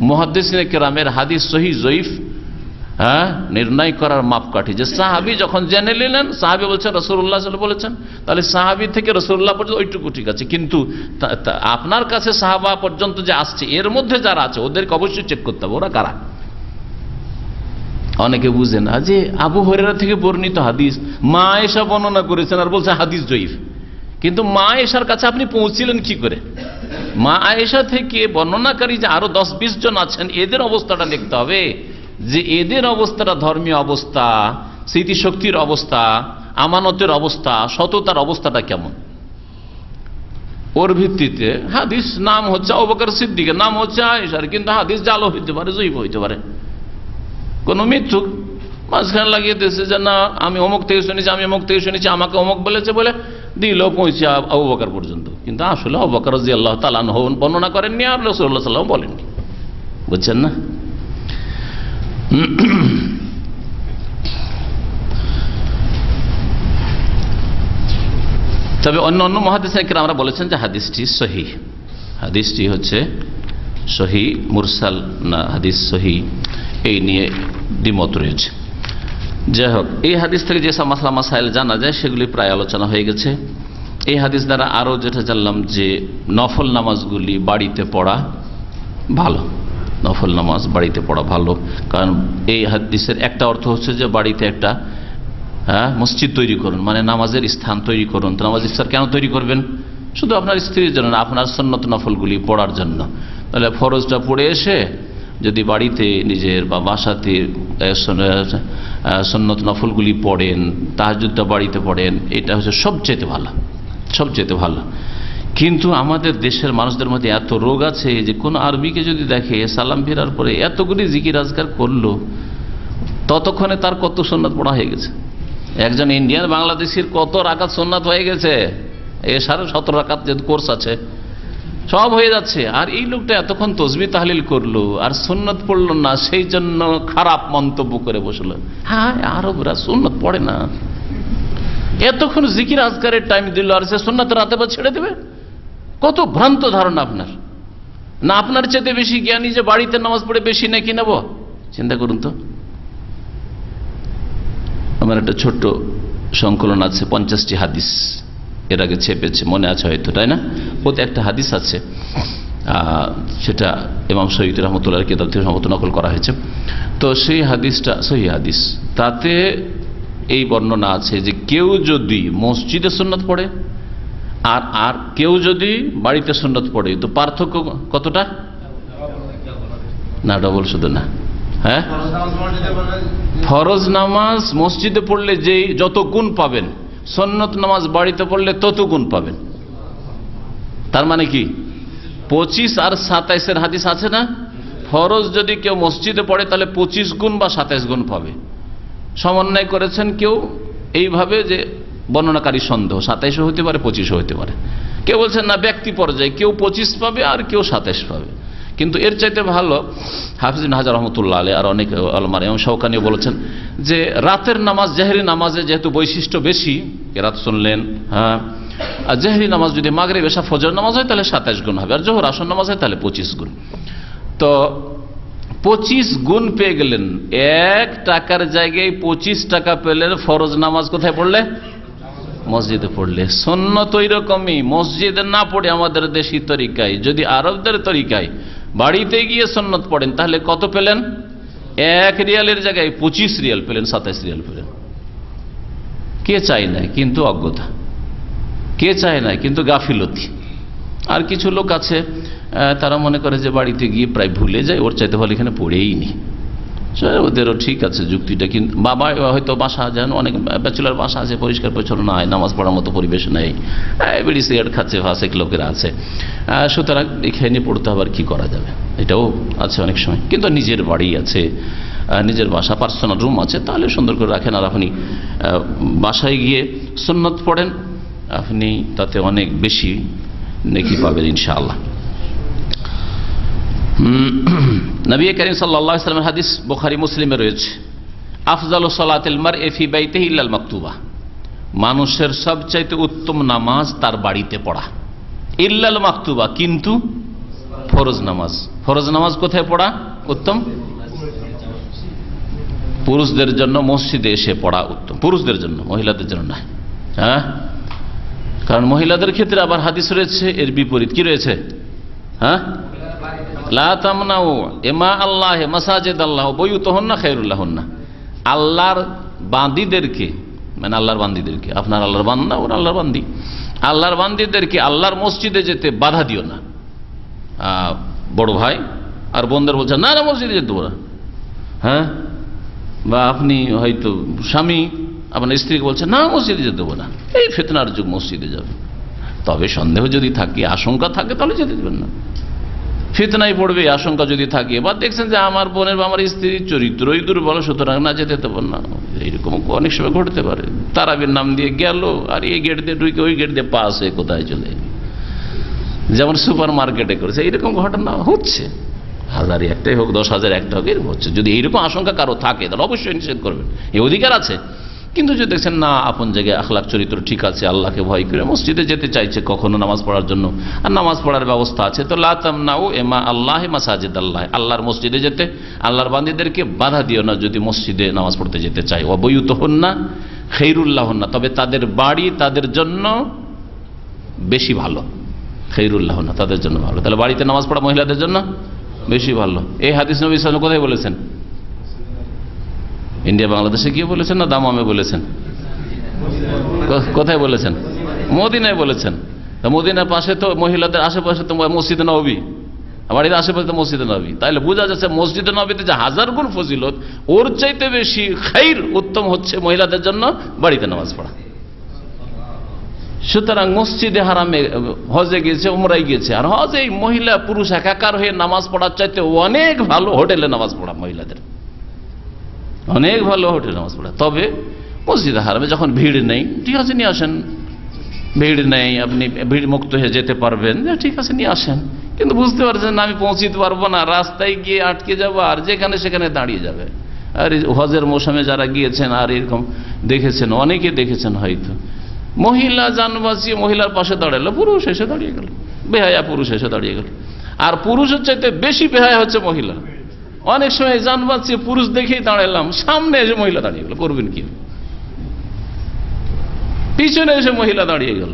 মুহাদ্দিসিনে কেরামের হাদিস সহিহ জয়ীফ নির্ণয় করার মাপকাঠি, যে সাহাবী যখন জেনে নিলেন সাহাবী বলছেন রাসূলুল্লাহ সাল্লাল্লাহু আলাইহি ওয়াসাল্লাম বলেছেন, তাহলে সাহাবী থেকে রাসূলুল্লাহ পর্যন্ত ওইটুকু ঠিক আছে। কিন্তু আপনার কাছে সাহাবা পর্যন্ত যে আসছে, এর মধ্যে যারা আছে ওদেরকে অবশ্যই চেক করতে হবে, ওরা কারা। অনেকে বুঝে না যে আবু হুরায়রা থেকে বর্ণিত হাদিস মা আয়েশা বর্ণনা করেছেন আর বলছে হাদিস জয়ীফ, কিন্তু মা আয়েশার কাছে আপনি পৌঁছিলেন কি করে? মা আয়েশা থেকে বর্ণনাকারী যে আরো 10-20 জন আছেন, এদের অবস্থাটা দেখতে হবে, যে এদের অবস্থাটা, ধর্মীয় অবস্থা, স্মৃতিশক্তির অবস্থা, আমানতের অবস্থা, সততার অবস্থাটা কেমন। ওর ভিত্তিতে হাদিস, নাম হচ্ছে আবু বকর সিদ্দিকের, নাম হচ্ছে আয়েশার, কিন্তু হাদিস জাল হইতে পারে, জয়ীফ হইতে পারে। কোন মিথ্যুক মাঝখানে লাগিয়ে দিয়েছে যে না আমি অমুক থেকে শুনেছি, আমি অমুক থেকে শুনেছি, আমাকে অমুক বলেছে বলে দিল পৌঁছে আবু বকর পর্যন্ত, কিন্তু আসলে আবু বকর রাদিয়াল্লাহু তাআলা আনহু বর্ণনা করেননি আর রাসূলুল্লাহ সাল্লাল্লাহু আলাইহি ওয়াসাল্লাম বলেননি। বুঝছেন না? তবে অন্য মুহাদ্দিসিনে কেরামরা বলেছেন যে হাদিসটি সহিহ, হাদিসটি হচ্ছে সহিহ, মুরসাল না হাদিস সহিহ, এই নিয়ে দ্বিমত রয়েছে। যাই হোক, এই হাদিস থেকে যেসব মাসলা মাসাইল জানা যায় সেগুলি প্রায় আলোচনা হয়ে গেছে। এই হাদিস দ্বারা আরও যেটা জানলাম যে নফল নামাজগুলি বাড়িতে পড়া ভালো, নফল নামাজ বাড়িতে পড়া ভালো। কারণ এই হাদিসের একটা অর্থ হচ্ছে যে বাড়িতে একটা মসজিদ তৈরি করুন, মানে নামাজের স্থান তৈরি করুন। তো নামাজের স্থান কেন তৈরি করবেন? শুধু আপনার স্ত্রীর জন্য না, আপনার সুন্নত নফলগুলি পড়ার জন্য। তাহলে ফরজটা পড়ে এসে যদি বাড়িতে নিজের বা বাসাতে সুন্নত নফলগুলি পড়েন, তাহাজ্জুদটা বাড়িতে পড়েন, এটা হচ্ছে সবচেয়ে ভালো, সবচেয়ে ভালো। কিন্তু আমাদের দেশের মানুষদের মধ্যে এত রোগ আছে যে কোন আরবিকে যদি দেখে সালাম ফেরার পরে এতগুলি জিকির আজকার করলো, ততক্ষণে তার কত সুন্নাত পড়া হয়ে গেছে। একজন ইন্ডিয়ান বাংলাদেশের কত রাকাত সুন্নাত হয়ে গেছে, 17 রাকাত যে কোর্স আছে সব হয়ে যাচ্ছে। আর এই লোকটা এতক্ষণ তসবিহ তাহলিল করলো আর সুন্নাত পড়লো না, সেই জন্য খারাপ মন্তব্য করে বসলো। হ্যাঁ, আরবরা সুন্নাত পড়ে না, এতক্ষণ জিকির আজকারের টাইম দিল আর সে সুন্নাত রাতে বা ছেড়ে দেবে। কত ভ্রান্ত ধারণা আপনার। না আপনার চেয়ে বেশি জ্ঞানী যে বাড়িতে নামাজ পড়ে বেশি নাকি নেব? চিন্তা করুন তো। আমার একটা ছোট্ট সংকলন আছে 50টি হাদিস, এর আগে ছেপেছে, মনে আছে হয়তো, তাই না? প্রতি একটা হাদিস আছে, সেটা ইমাম সৈয়দ রহমতুল্লাহর কিতাব থেকে সম্ভবত নকল করা হয়েছে। তো সেই হাদিসটা সহিহ হাদিস, তাতে এই বর্ণনা আছে যে কেউ যদি মসজিদে সুন্নাত পড়ে আর আর কেউ যদি বাড়িতে সুন্নত পড়ে, তো পার্থক্য কতটা? না, ডবল শুধু না, হ্যাঁ, ফরজ নামাজ মসজিদে পড়লে যেই যত গুণ পাবেন, সুন্নত নামাজ বাড়িতে পড়লে তত গুণ পাবেন। তার মানে কি 25 আর 27 হাদিস আছে না, ফরজ যদি কেউ মসজিদে পড়ে তাহলে 25 গুণ বা 27 গুণ পাবে। সমন্বয় করেছেন কেউ এইভাবে যে বর্ণনাকারী সন্দেহ, 27ও হতে পারে 25ও হতে পারে। কেউ বলছেন না ব্যক্তি পর্যায়ে কেউ 25 পাবে আর কেউ 27 পাবে। কিন্তু এর চাইতে ভালো হাফিজ ইবনে হাজার রহমতুল্লাহ আলাইহি আর অনেক উলামা এবং শওকানিও বলেছেন যে রাতের নামাজ জেহরি নামাজে যেহেতু বৈশিষ্ট্য বেশি, কেরাত শুনলেন, হ্যাঁ, আর জেহরি নামাজ যদি মাগরিব এশা ফজর নামাজ হয় তাহলে 27 গুণ হবে, আর জোহর আসর নামাজ হয় তাহলে 25 গুণ। তো 25 গুণ পেয়ে গেলেন, 1 টাকার জায়গায় 25 টাকা পেলেন ফরজ নামাজ কোথায় পড়লে? মসজিদে পড়লে। সুন্নত ওই রকমই, মসজিদে না পড়ে আমাদের দেশি তরিকায়, যদি আরবদের তরিকায় বাড়িতে গিয়ে সুন্নত পড়েন তাহলে কত পেলেন? 1 রিয়ালের জায়গায় 25 রিয়াল পেলেন, 27 রিয়াল পেলেন। কে চায় না? কিন্তু অজ্ঞতা। কে চায় না? কিন্তু গাফিলতি। আর কিছু লোক আছে তারা মনে করে যে বাড়িতে গিয়ে প্রায় ভুলে যায়, ওর চাইতে ভালো এখানে পড়েই নি। ওদেরও ঠিক আছে যুক্তিটা, কিন্তু বাবা হয়তো বাসা যেন অনেক ব্যাচেলার বাসা আছে, পরিষ্কার পরিচ্ছন্ন নয়, নামাজ পড়ার মতো পরিবেশ নেই, বিড়ি সিগারেট খাচ্ছে, ফাসেক লোকেরা আছে, সুতরাং এখানে পড়তে আবার কি করা যাবে, এটাও আছে অনেক সময়। কিন্তু নিজের বাড়ি আছে, নিজের বাসা, পার্সোনাল রুম আছে, তাহলে সুন্দর করে রাখেন। আর আপনি বাসায় গিয়ে সুন্নত পড়েন, আপনি তাতে অনেক বেশি নেকি পাবেন ইনশাআল্লাহ। নবী করিম সাল্লাল্লাহু আলাইহি ওয়াসাল্লামের হাদিস বুখারী মুসলিমে রয়েছে, আফজালু সালাতিল মারই ফি বাইতিহি ইল্লাল মাকতুবা, মানুষের সবচাইতে উত্তম নামাজ তার বাড়িতে পড়া, ইল্লাল মাকতুবা, কিন্তু ফরজ নামাজ। ফরজ নামাজ কোথায় পড়া উত্তম? পুরুষদের জন্য মসজিদে এসে পড়া উত্তম, পুরুষদের জন্য, মহিলাদের জন্য না। হ্যাঁ, কারণ মহিলাদের ক্ষেত্রে আবার হাদিস রয়েছে এর বিপরীত। কি রয়েছে? হ্যাঁ, লা তামনাউ ইমা আল্লাহ মাসাজিদ আল্লাহ বুয়ুতুহুন্না খায়রুল লাহুন্না, আল্লাহর বান্দীদেরকে, মানে আল্লাহর বান্দীদেরকে, আপনার আল্লাহর বান্দা, ওর আল্লাহর বান্দী, আল্লাহর বান্দীদেরকে আল্লাহর মসজিদে যেতে বাধা দিও না। বড় ভাই আর বোনদের বলছে না না মসজিদে যেতে দেবো না। হ্যাঁ, বা আপনি হয়তো স্বামী আপনার স্ত্রীকে বলছে না মসজিদে যেতে দেবো না, এই ফিতনার যুগ, মসজিদে যাবে। তবে সন্দেহ যদি থাকে, আশঙ্কা থাকে, তাহলে যেতে দেবেন না। ফিতনায় পড়বে আশঙ্কা যদি থাকে, বা দেখছেন যে আমার বোনের বা আমার স্ত্রীর চরিত্রই দুর্বল, সুতরাং না যেতে দেবেন না, এইরকম অনেক সময় ঘটতে পারে। তারাবির নাম দিয়ে গেল, আর এই গেট দিয়ে ঢুকে ওই গেট দিয়ে পাস হয়ে কোথায় চলে, যেমন সুপার মার্কেটে করেছে, এইরকম ঘটনা হচ্ছে। 1000 একটাই হোক, 10,000 একটা হোক, এরকম হচ্ছে। যদি এইরকম আশঙ্কা কারো থাকে তাহলে অবশ্যই নিষেধ করবেন, এই অধিকার আছে। কিন্তু যদি দেখছেন না আপন জায়গায় আখলাক চরিত্র ঠিক আছে, আল্লাহকে ভয় করে মসজিদে যেতে চাইছে কখনো নামাজ পড়ার জন্য, আর নামাজ পড়ার ব্যবস্থা আছে, তো লা তামনাউ ইমা আল্লাহ মাসাজিদ আল্লাহ, আল্লাহর মসজিদে যেতে আল্লাহর বান্দীদেরকে বাধা দিও না যদি মসজিদে নামাজ পড়তে যেতে চায়। ওয়া বুয়ুতুহুন্না খায়রুল লাহুন্না, তবে তাদের বাড়ি তাদের জন্য বেশি ভালো, খায়রুল লাহুন্না, তাদের জন্য ভালো। তাহলে বাড়িতে নামাজ পড়া মহিলাদের জন্য বেশি ভালো। এই হাদিস নবী সাল্লাল্লাহু আলাইহি ওয়াসাল্লাম কোথায় বলেছেন? ইন্ডিয়া বাংলাদেশে গিয়ে বলেছেন না দামামে বলেছেন? কোথায় বলেছেন? মদিনায় বলেছেন। মদিনার পাশে তো, মহিলাদের আশেপাশে তো মসজিদে নববী, বাড়ির আশেপাশে তো মসজিদে নববী, তাইলে বোঝা যাচ্ছে মসজিদে নববীতে যে 1000 গুণ ফজিলত, ওর চাইতে বেশি খাইর উত্তম হচ্ছে মহিলাদের জন্য বাড়িতে নামাজ পড়া। সুতরাং মসজিদে হারামে হজে গিয়েছে, উমরায় গিয়েছে, আর হজে মহিলা পুরুষ একাকার হয়ে নামাজ পড়ার চাইতে অনেক ভালো হোটেলে নামাজ পড়া, মহিলাদের অনেক ভালো হোটেলে নামাজ পড়া। তবে মসজিদে হারামে যখন ভিড় নেই, ঠিক আছে নিয়ে আসেন, ভিড় নেই, আপনি ভিড় মুক্ত হয়ে যেতে পারবেন, ঠিক আছে নিয়ে আসেন। কিন্তু বুঝতে পারছেন না আমি পৌঁছিতে পারবো না, রাস্তায় গিয়ে আটকে যাবো, আর যেখানে সেখানে দাঁড়িয়ে যাবে। আর হজের মৌসুমে যারা গিয়েছেন আর এরকম দেখেছেন, অনেকে দেখেছেন হয়তো, মহিলা যান বাঁচিয়ে মহিলার পাশে দাঁড়ালো, পুরুষ এসে দাঁড়িয়ে গেল, বেহায়া পুরুষ এসে দাঁড়িয়ে গেল। আর পুরুষের চাইতে বেশি বেহায়া হচ্ছে মহিলা। অনেক সময় যান বাঁচিয়ে পুরুষ দেখেই দাঁড়ালাম, সামনে এসে মহিলা দাঁড়িয়ে গেল, করবেন কি? পিছনে এসে মহিলা দাঁড়িয়ে গেল,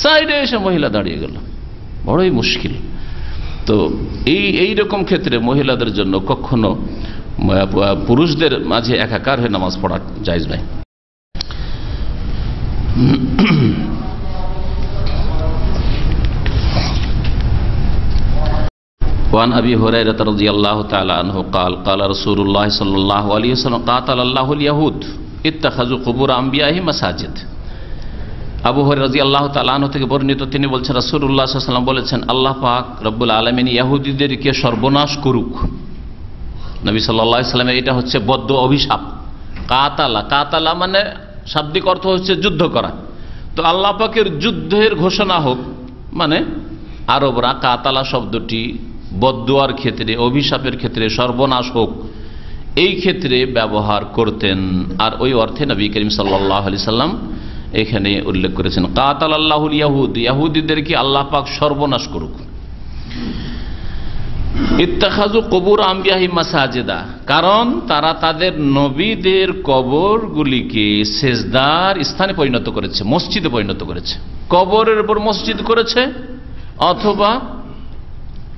সাইডে এসে মহিলা দাঁড়িয়ে গেল, বড়ই মুশকিল। তো এই রকম ক্ষেত্রে মহিলাদের জন্য কখনো পুরুষদের মাঝে একাকার হয়ে নামাজ পড়া জায়েজ নাই। وعن أبي هريرة رضي الله تعالى عنه قال قال رسول الله صلى الله عليه وسلم قاتل الله اليهود اتخذوا قبور أنبيائهم مساجد। আবু হুরায়রা রাদিয়াল্লাহু তাআলা আনহু থেকে বর্ণিত, তিনি বলছেন রাসূলুল্লাহ সাল্লাল্লাহু আলাইহি ওয়াসাল্লাম বলেছেন, আল্লাহ পাক রব্বুল আলামিন ইহুদিদেরকে সর্বনাশ করুক। নবী সাল্লাল্লাহু আলাইহি ওয়াসাল্লামের এটা হচ্ছে বদ্দ অভিশাপ। কাতালা মানে শাব্দিক অর্থ হচ্ছে যুদ্ধ করা। তো আল্লাহ পাকের যুদ্ধের ঘোষণা হোক, মানে আরবরা কাতালা শব্দটি বদদুয়ার ক্ষেত্রে, অভিশাপের ক্ষেত্রে, সর্বনাশ হোক এই ক্ষেত্রে ব্যবহার করতেন। আর ওই অর্থে নবী করিম সাল্লাল্লাহু আলাইহি সাল্লাম এখানে উল্লেখ করেছেন কাতালাল্লাহুল ইয়াহুদ, ইহুদিদেরকে আল্লাহ পাক সর্বনাশ করুক। ইত্তাখাযু কুবুর আম্বিয়াহিম মাসাজিদা, কারণ তারা তাদের নবীদের কবরগুলিকে সেজদার স্থানে পরিণত করেছে, মসজিদে পরিণত করেছে। কবরের উপর মসজিদ করেছে, অথবা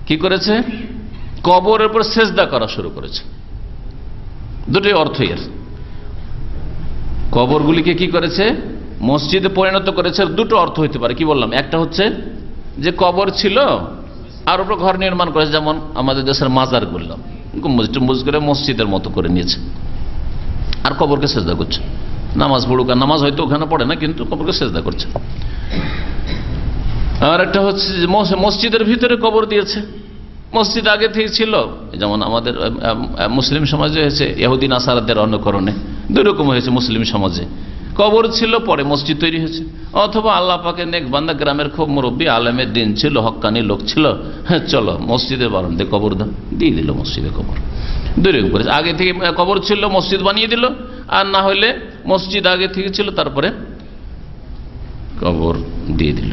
কি করেছে, কবরের উপর সেজদা করা শুরু করেছে। দুটোই অর্থ এর। কবরগুলিকে কি করেছে, মসজিদে পরিণত করেছে। দুটো অর্থ হইতে পারে। কি বললাম, একটা হচ্ছে যে কবর ছিল আর উপর ঘর নির্মাণ করেছে, যেমন আমাদের দেশের মাজার করলাম, গম্বুজ করে মসজিদের মতো করে নিয়েছে, আর কবরকে সেজদা করছে। নামাজ পড়ুক, আর নামাজ হয়তো ওখানে পড়ে না, কিন্তু কবরকে সেজদা করছে। আর একটা হচ্ছে মসজিদের ভিতরে কবর দিয়েছে। মসজিদ আগে থেকে ছিল, যেমন আমাদের মুসলিম সমাজে হয়েছে ইহুদি নাসারাদের অনুকরণে, দুই রকম হয়েছে। মুসলিম সমাজে কবর ছিল, পরে মসজিদ তৈরি হয়েছে। অথবা আল্লাহ পাকের নেক বান্দা, গ্রামের খুব মুরব্বী আলেমের দিন ছিল, হক্কানি লোক ছিল, হ্যাঁ চলো মসজিদের বারান্দে কবর দাও, দিয়ে দিল মসজিদে কবর। দুই রকম করেছে। আগে থেকে কবর ছিল, মসজিদ বানিয়ে দিল, আর না হলে মসজিদ আগে থেকে ছিল, তারপরে কবর দিয়ে দিল।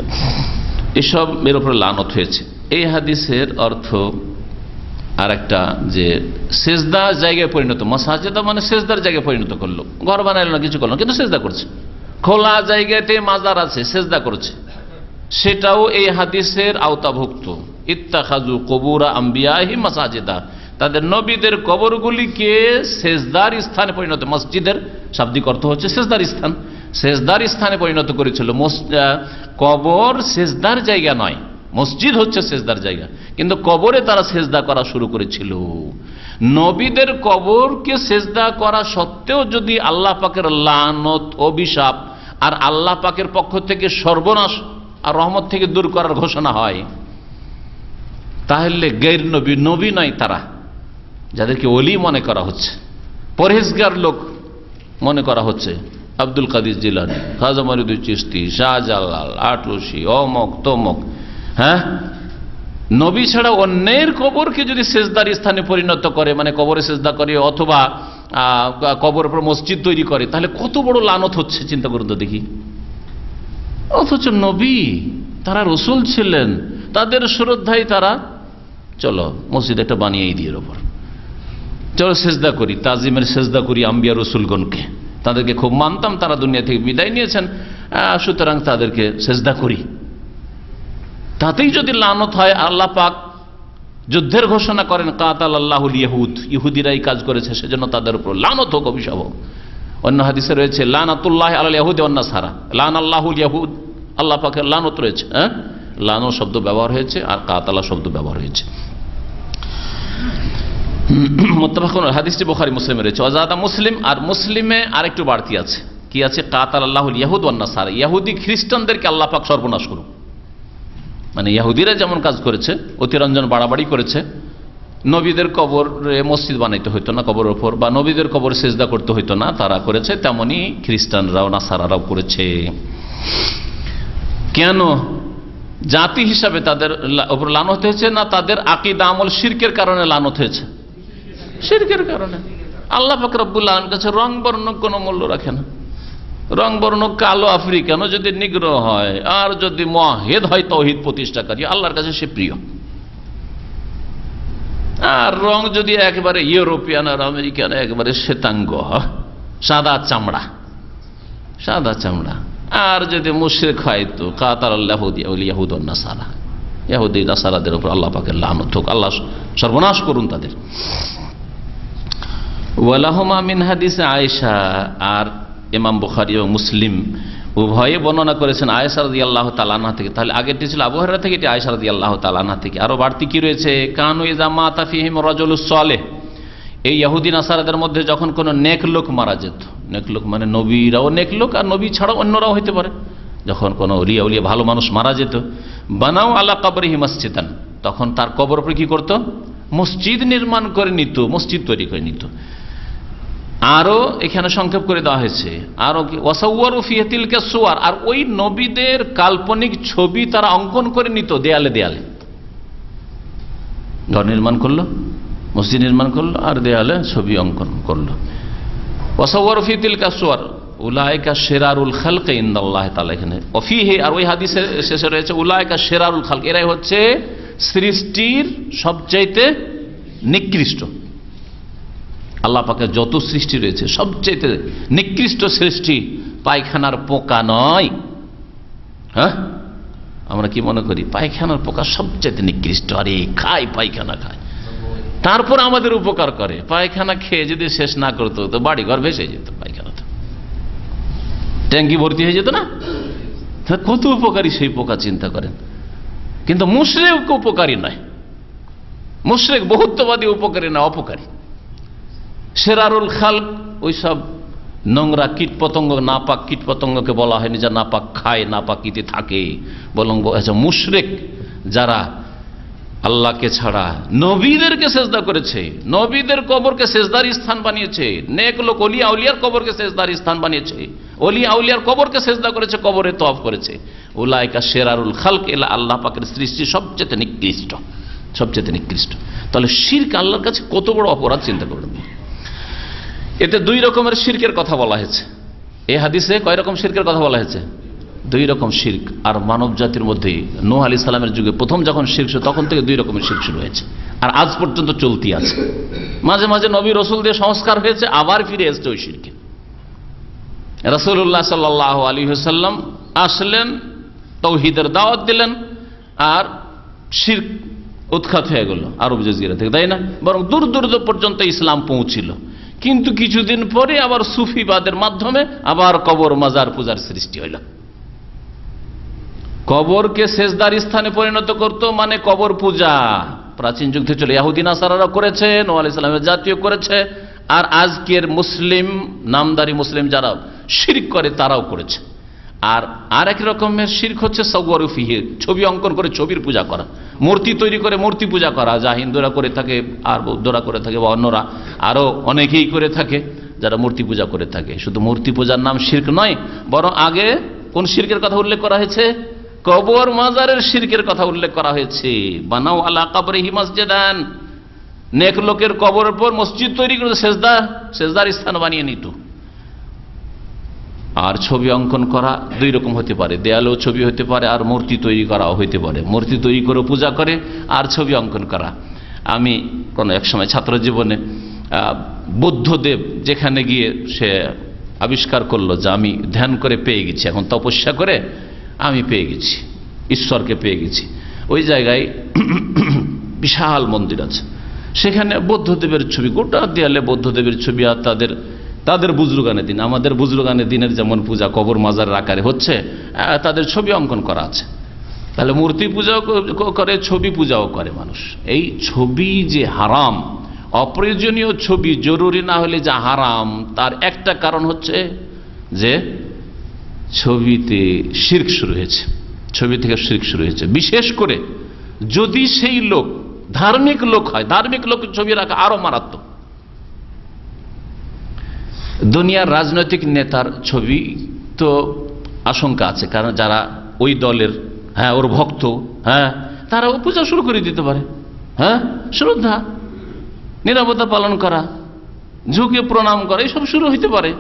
এসব এর উপরে লানত হয়েছে। এই হাদিসের অর্থ আর একটা, যে সেজদার জায়গায় পরিণত, মাসাজিদা মানে সেজদার জায়গায় পরিণত করলো, ঘর বানাইলো না, কিছু করলো, কিন্তু সেজদা করছে। খোলা জায়গাতে মাজার আছে, সেজদা করছে, সেটাও এই হাদিসের আওতাভুক্ত। ইত্তাখাযু কুবুরা আম্বিয়াহিম মাসাজিদা, তাদের নবীদের কবরগুলিকে সেজদার স্থানে পরিণত, মসজিদের শাব্দিক অর্থ হচ্ছে সেজদার স্থান, সেজদার স্থানে পরিণত করেছিল। কবর সেজদার জায়গা নয়, মসজিদ হচ্ছে সেজদার জায়গা, কিন্তু কবরে তারা সেজদা করা শুরু করেছিল। নবীদের কবরকে সেজদা করা সত্ত্বেও যদি আল্লাহ পাকের লানত, অভিশাপ আর আল্লাহ পাকের পক্ষ থেকে সর্বনাশ আর রহমত থেকে দূর করার ঘোষণা হয়, তাহলে গैर নবী, নবী নয় তারা, যাদেরকে ওলি মনে করা হচ্ছে, পরহেজগার লোক মনে করা হচ্ছে, আব্দুল কাদির জিলানী, খাজা মঈনুদ্দিন চিশতি, শাহজালাল, আটরশি, অমক তমক, হ্যাঁ, নবী ছাড়া অন্যের কবরকে যদি সেজদার স্থানে পরিণত করে, মানে কবরে সেজদা করে, অথবা কবরের উপর মসজিদ তৈরি করে, তাহলে কত বড় লানত হচ্ছে, চিন্তা করুন তো দেখি। অথচ নবী, তারা রসুল ছিলেন, তাদের শ্রদ্ধায় তারা চলো মসজিদ একটা বানিয়ে দিয়ে ওপর, চলো সেজদা করি, তাজিমের সেজদা করি আম্বিয়া রসুলগণকে, তাদেরকে খুব মানতাম, তারা দুনিয়া থেকে বিদায় নিয়েছেন, সুতরাং তাদেরকে সেজদা করি। তাতেই যদি লানত হয়, আল্লাহ পাক যুদ্ধের ঘোষণা করেন, কাতালাল্লাহুল ইয়াহুদ, ইহুদিরা এই কাজ করেছে, সেজন্য তাদের উপর লানত হোক, অভিশাপ হোক। অন্য হাদিসে রয়েছে লানাতুল্লাহ আলাল ইয়াহুদি ওয়ান নাসারা, লানাল্লাহুল ইয়াহুদ, আল্লাহ পাকের লানত রয়েছে। হ্যাঁ, লানত শব্দ ব্যবহার হয়েছে, আর কাতালা শব্দ ব্যবহার হয়েছে। মুত্তাফাকুন, হাদিসটি বুখারী মুসলিমে রয়েছে। ওয়াজাদা মুসলিম, আর মুসলিমে আরেকটু বাড়তি আছে, কি আছে, কাতালাল্লাহুল ইয়াহুদ ওয়ান নাসারা, ইহুদি খ্রিস্টানদেরকে আল্লাহ পাক সর্বনাশ করুন। মানে ইহুদিরা যেমন কাজ করেছে, অতিরঞ্জন বাড়াবাড়ি করেছে, নবীদের কবরে মসজিদ বানাইতে হইতো না কবরের ওপর, বা নবীদের কবর সেজদা করতে হইতো না, তারা করেছে, তেমনি খ্রিস্টানরাও নাসারারাও করেছে। কেন? জাতি হিসাবে তাদের উপর লানত হয়েছে না তাদের আকীদা আমল শিরকের কারণে লানত হয়েছে? শিরকের কারণে। আল্লাহ পাক রব্বুল আলামিনের কাছে রং বর্ণ কোনো মূল্য রাখে না। রং বর্ণ কালো আফ্রিকানও যদি নিগ্রহ হয়, আর যদি মুওয়াহিদ হয়, তাওহীদ প্রতিষ্ঠাকারী, আল্লাহর কাছে সে প্রিয়। আর রং যদি একেবারে ইউরোপিয়ান আর আমেরিকান, একেবারে শ্বেতাঙ্গ, সাদা চামড়া, সাদা চামড়া, আর যদি মুশরিক হয়, তো কাতালাল্লাহুল ইয়াহুদ ওয়ান নাসারা, ইহুদি নাসারাদের উপর আল্লাহ পাকের লানত হোক, আল্লাহ সর্বনাশ করুন তাদের। ওয়ালাহুমা মিন হাদিস আয়েশা, আর ইমাম বুখারী এবং মুসলিম উভয়ে বর্ণনা করেছেন আয়েশা রাদিয়াল্লাহু তাআলা আনহা থেকে। তাহলে আগেরটি ছিল আবু হুরায়রা থেকে, এটি আয়েশা রাদিয়াল্লাহু তাআলা আনহা থেকে। আরো বাড়তি কি রয়েছে, কানু ইযা মাতা ফীহিম রাজুলুস সালেহ, এই ইহুদি নাসারাদের মধ্যে যখন কোনো নেক লোক মারা যেত, নেক লোক মানে নবীরাও নেক লোক আর নবী ছাড়াও অন্যরাও হইতে পারে, যখন কোনো ওলিয়া উলিয়া ভালো মানুষ মারা যেত, বানাও আলা কবরিহি মসজিদান, তখন তার কবর উপরে কি করত, মসজিদ নির্মাণ করে নিত, মসজিদ তৈরি করে নিত। আরো এখানে সংক্ষেপ করে দেওয়া হয়েছে, আরো কি ওয়াসাওয়ারু ফি তিলকা সুওয়ার, আর ওই নবীদের কাল্পনিক ছবি তারা অঙ্কন করে নিত দেয়ালে দেয়ালে। ঘর নির্মাণ করলো, মসজিদ নির্মাণ করলো, আর দেয়ালে ছবি অঙ্কন করলো। ওয়াসাওয়ারু ফি তিলকা সুওয়ার উলাইকা শিরারুল খালকি ইনদাল্লাহি তাআলা, এখানে ওফিহি, আর ওই হাদিসের শেষে রয়েছে উলাইকা শিরারুল খালক, এরাই হচ্ছে সৃষ্টির সবচাইতে নিকৃষ্ট। আল্লাহ পাকের যত সৃষ্টি রয়েছে সবচাইতে নিকৃষ্ট সৃষ্টি পায়খানার পোকা নয়। হ্যাঁ, আমরা কি মনে করি পায়খানার পোকা সবচাইতে নিকৃষ্ট, আরে খায়, পায়খানা খায়, তারপর আমাদের উপকার করে। পায়খানা খেয়ে যদি শেষ না করতো তো বাড়ি ঘর ভেসে যেত, পায়খানাতে ট্যাঙ্কি ভর্তি হয়ে যেত না। কত উপকারী সেই পোকা, চিন্তা করেন। কিন্তু মুশরিক উপকারী নয়, মুশরিক বহুত্ববাদী উপকারী না, অপকারী। শেরারুল খালক ওইসব নোংরা কীট পতঙ্গ, নাপাক কীট পতঙ্গকে বলা হয়নি যা নাপাক খায়, নাপাকিতে থাকে, বরং মুশরিক যারা আল্লাহকে ছাড়া নবীদেরকে সেজদা করেছে, নবীদের কবরকে সেজদার স্থান বানিয়েছে, নেক লোক ওলিয়া আউলিয়ার কবরকে সেজদার স্থান বানিয়েছে, ওলিয়া আউলিয়ার কবরকে সেজদা করেছে, কবরে তওয়াফ করেছে। উলাইকা শেরারুল খালক, এলা আল্লাহ পাকের সৃষ্টি সবচেয়ে নিকৃষ্ট, সবচেয়ে নিকৃষ্ট। তাহলে শিরক আল্লাহর কাছে কত বড় অপরাধ, চিন্তা করবেন। এতে দুই রকমের শিরকের কথা বলা হয়েছে। এই হাদিসে কয় রকম শিরকের কথা বলা হয়েছে? দুই রকম শিরক। আর মানব জাতির মধ্যে নূহ আলাইহিস সালামের যুগে প্রথম যখন শিরক ছিল তখন থেকে দুই রকমের শিরক শুরু হয়েছে, আর আজ পর্যন্ত চলতি আছে। মাঝে মাঝে নবী রসুল দিয়ে সংস্কার হয়েছে, আবার ফিরে এসছে ওই শিরকে। রাসূলুল্লাহ সাল্লাল্লাহু আলাইহি ওয়াসাল্লাম আসলেন, তাওহীদের দাওয়াত দিলেন, আর শিরক উৎখাত হয়ে গেল আরব জাজিরা থেকে, তাই না? বরং দূর দূর পর্যন্ত ইসলাম পৌঁছিল। কিন্তু কিছুদিন পরে আবার সুফিবাদের মাধ্যমে আবার কবর মাজার পূজার সৃষ্টি হইল। কবরকে সেজদার স্থানে পরিণত করত, মানে কবর পূজা প্রাচীন যুগ থেকে চলে, ইহুদি নাসারারা করেছে, নূহ আলাইহিস সালামের জাতীয় করেছে, আর আজকের মুসলিম নামদারি মুসলিম যারা শিরক করে তারাও করেছে। আর এক রকমের শিরক হচ্ছে সাওয়ারু ফিহি, ছবি অঙ্কন করে ছবির পূজা করা, মূর্তি তৈরি করে মূর্তি পূজা করা, যা হিন্দুরা করে থাকে আর বৌদ্ধরা করে থাকে বা অন্যরা আরো অনেকেই করে থাকে, যারা মূর্তি পূজা করে থাকে। শুধু মূর্তি পূজার নাম শিরক নয়, বরং আগে কোন শিরকের কথা উল্লেখ করা হয়েছে? কবর মাজারের শিরকের কথা উল্লেখ করা হয়েছে। বানাও আলা কবরিহি মসজিদান, নেক লোকের কবরের পর মসজিদ তৈরি করে সেজদার স্থান বানিয়ে নিত। আর ছবি অঙ্কন করা দুই রকম হতে পারে, দেয়ালেও ছবি হতে পারে, আর মূর্তি তৈরি করাও হইতে পারে। মূর্তি তৈরি করে পূজা করে আর ছবি অঙ্কন করা। আমি কোনো এক সময় ছাত্র জীবনে বুদ্ধদেব যেখানে গিয়ে সে আবিষ্কার করলো যে আমি ধ্যান করে পেয়ে গেছি, এখন তপস্যা করে আমি পেয়ে গেছি, ঈশ্বরকে পেয়ে গেছি। ওই জায়গায় বিশাল মন্দির আছে, সেখানে বৌদ্ধদেবের ছবি, গোটা দেয়ালে বৌদ্ধদেবের ছবি, আর তাদের বুজরুগানের দিন, আমাদের বুজরুগানের দিনের যেমন পূজা কবর মাজারের আকারে হচ্ছে, তাদের ছবি অঙ্কন করা আছে। তাহলে মূর্তি পূজাও করে, ছবি পূজাও করে মানুষ। এই ছবি যে হারাম, অপ্রয়োজনীয় ছবি জরুরি না হলে যা হারাম, তার একটা কারণ হচ্ছে যে ছবিতে শিরক শুরু হয়েছে, ছবি থেকে শিরক শুরু হয়েছে। বিশেষ করে যদি সেই লোক ধার্মিক লোক হয়, ধার্মিক লোকের ছবি রাখা আরো মারাত্মক। দুনিয়ার রাজনৈতিক নেতার ছবি তো আশঙ্কা আছে, কারণ যারা ওই দলের ওর ভক্ত, তারা ও পূজা শুরু করে দিতে পারে। শ্রদ্ধা, নিরাপত্তা পালন করা, ঝুঁকে প্রণাম করা, এসব শুরু হইতে পারে।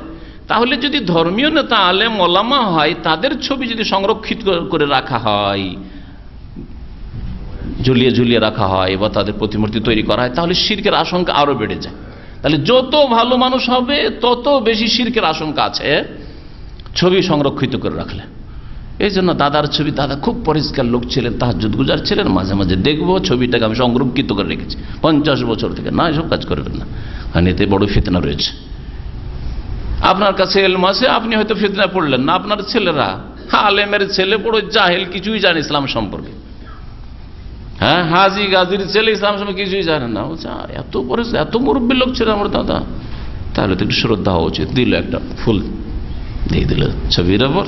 তাহলে যদি ধর্মীয় নেতা আলেম ওলামা হয়, তাদের ছবি যদি সংরক্ষিত করে রাখা হয়, ঝুলিয়ে ঝুলিয়ে রাখা হয়, বা তাদের প্রতিমূর্তি তৈরি করা হয়, তাহলে শিরকের আশঙ্কা আরো বেড়ে যায়। তাহলে যত ভালো মানুষ হবে তত বেশি শিরকের আশঙ্কা আছে ছবি সংরক্ষিত করে রাখলে। এই জন্য দাদার ছবি, দাদা খুব পরিষ্কার লোক ছিলেন, তাহাজ্জুদ গুজার ছিলেন, মাঝে মাঝে দেখবো ছবিটাকে আমি সংরক্ষিত করে রেখেছি 50 বছর থেকে। না, এসব কাজ করবেন না, কারণ এতে বড় ফিতনা রয়েছে। আপনার কাছে এলম আছে, আপনি হয়তো ফিতনায় পড়লেন না, আপনার ছেলেরা আলেমের ছেলে বড় জাহেল, কিছুই জানে ইসলাম সম্পর্কে। হ্যাঁ, হাজি গাজির ছেলে ইসলাম সম্পর্কে কিছুই জানে না। বলছে এত বড় এত মুরব্বী লোক ছিল আমার দাদা, তাহলে তো একটু শ্রদ্ধা হওয়া উচিত। দিল একটা ফুল দিয়ে দিল ছবির ওপর,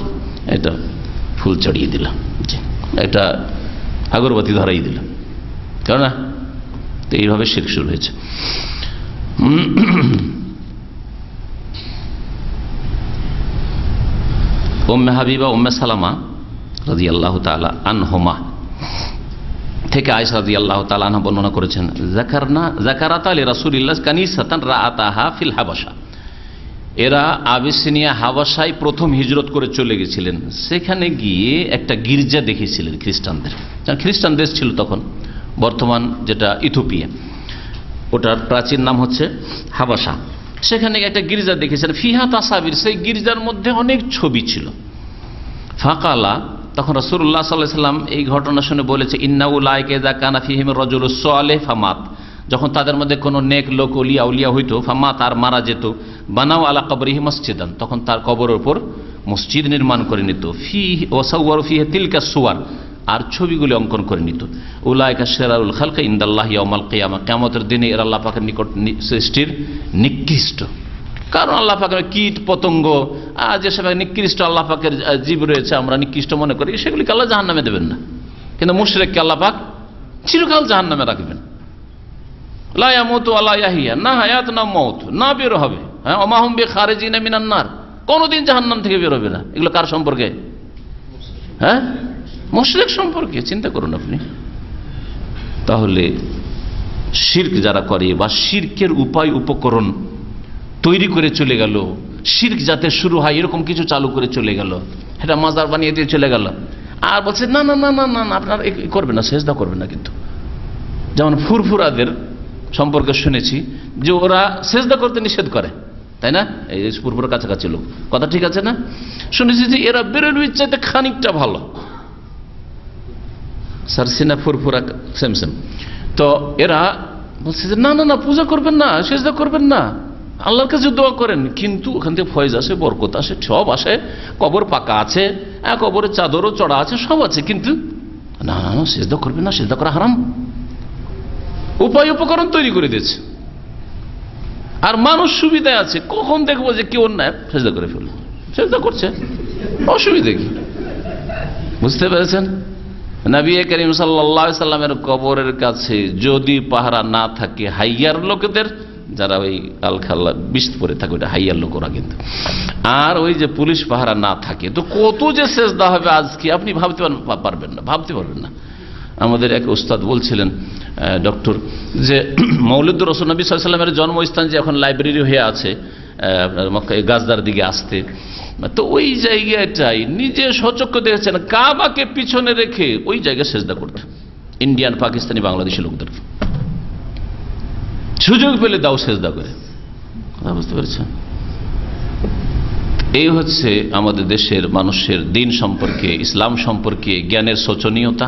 একটা ফুল চড়িয়ে দিলাম, একটা আগরবাতি ধরাই দিলাম, কেন না? তো এইভাবে শিরক শুরু হয়েছে। উম্মে হাবিবা উম্মে সালামা রাদিয়াল্লাহু তাআলা আনহুমা থেকে আয়েশা রাদিয়াল্লাহু তাআলা আনহা বর্ণনা করেছেন, যাকারাতা লি রাসূলিল্লাহ কানিসাতান রাআতাহা ফিল হাবাশা। এরা আবিসিনিয়া হাবাসায় প্রথম হিজরত করে চলে গেছিলেন। সেখানে গিয়ে একটা গির্জা দেখেছিলেন খ্রিস্টানদের, খ্রিস্টান দেশ ছিল তখন, বর্তমান যেটা ইথিওপিয়া, ওটার প্রাচীন নাম হচ্ছে হাবাসা। সেখানে একটা গির্জা দেখেছেন, ফিহা তাসাবির, সেই গির্জার মধ্যে অনেক ছবি ছিল। ফাকালা, তখন রাসূলুল্লাহ সাল্লাল্লাহু আলাইহি ওয়াসাল্লাম এই ঘটনা শুনে বলেছে, ইন্না উলাইকা ইযা কানা ফিহিম রাজুলুস সালিহ ফামাত, যখন তাদের মধ্যে কোনো নেক লোক ওলিয়া উলিয়া হইতো, ফামাত আর মারা যেত, বানাও আলা কবরিহি মসজিদান, তখন তার কবরের উপর মসজিদ নির্মাণ করে নিত, ফি ওয়াসাওয়ারু ফিহি তিলকা সুওয়ার, আর ছবিগুলি অঙ্কন করে নিত। উলাইকা শিরারুল খালকি ইনদাল্লাহি ইয়াউমাল কিয়ামা, কিয়ামতের দিনে এরা আল্লাহ পাকের নিকট সৃষ্টির নিকৃষ্ট। কারণ আল্লাহ পাকের কীট পতঙ্গ যেসব নিকৃষ্ট আল্লাহ পাকের জীব রয়েছে আমরা নিকৃষ্ট মনে করি, সেগুলিকে আল্লাহ জাহান্নামে দেবেন না, কিন্তু মুশরিককে আল্লাহ পাক চিরকাল জাহান্নামে রাখবেন। লা ইয়ামুতু ওয়া লা ইয়াহইয়া, না হায়াত না মওত, না বের হবে। হ্যাঁ, ওয়া মা হুম বিখারিজিনা মিনান নার, কোনদিন জাহান্নাম থেকে বের হবে না। এগুলো কার সম্পর্কে? হ্যাঁ, মুশরিক সম্পর্কে। চিন্তা করুন আপনি। তাহলে শিরক যারা করে বা শিরকের উপায় উপকরণ তৈরি করে চলে গেল, শিরক যাতে শুরু হয় এরকম কিছু চালু করে চলে গেল, এটা মাজার বানিয়ে দিয়ে চলে গেল, আর বলছে না না না না না আপনার করবেন না, সেজদা করবেন না। কিন্তু যেমন ফুরফুরাদের সম্পর্কে শুনেছি যে ওরা সেজদা করতে নিষেধ করে, তাই না? এই ফুরফুরা কাছাকাছি লোক, কথা ঠিক আছে না? শুনেছি যে এরা বেরোলুইর চাইতে খানিকটা ভালো, সারসিনা ফুরফুরা সেম সেম। তো এরা বলছে যে না না না পূজা করবেন না, সেজদা করবেন না, আল্লাহর কাছে দোয়া করেন, কিন্তু ওখান থেকে ফয়েজ আসে, বরকত আসে, সব আসে, কবর পাকা আছে, কবরের চাদরও চড়া আছে, সব আছে, কিন্তু না না না সেজদা করবেন না, সেজদা করা হারাম। উপায় উপকরণ তৈরি করে দিয়েছে। আর মানুষ সুবিধায় আছে, কখন দেখবো যে কেউ অন্যায় সেজদা করে ফেলল, সেজদা করছে, অসুবিধা কি? বুঝতে পেরেছেন? নবী করিম সাল্লাল্লাহু আলাইহি সাল্লামের কবরের কাছে যদি পাহারা না থাকে, হাইয়ার লোকেদের, যারা ওই আলখাল্লা বিষ পরে থাকে, ওইটা হাইয়ার লোক ওরা, কিন্তু আর ওই যে পুলিশ পাহারা না থাকে, তো কত যে সেজদা হবে আজকে আপনি ভাবতে পারবেন না, ভাবতে পারবেন না। আমাদের এক উস্তাদ বলছিলেন, ডক্টর, যে মৌলুদুর রাসূল নবী সাল্লাল্লাহু আলাইহি ওয়াসাল্লামের জন্মস্থান যে এখন লাইব্রেরি হয়ে আছে আপনার মক্কা গাজদার দিকে আসতে, তো ওই জায়গাটাই নিজে সচক্ষে দেখেছেন কাবাকে পিছনে রেখে ওই জায়গায় সেজদা করতে ইন্ডিয়ান, পাকিস্তানি, বাংলাদেশি লোকদের সুযোগ পেলে দাও সেজদা করে। কথা বুঝতে পেরেছেন? এই হচ্ছে আমাদের দেশের মানুষের দিন সম্পর্কে, ইসলাম সম্পর্কে জ্ঞানের শোচনীয়তা,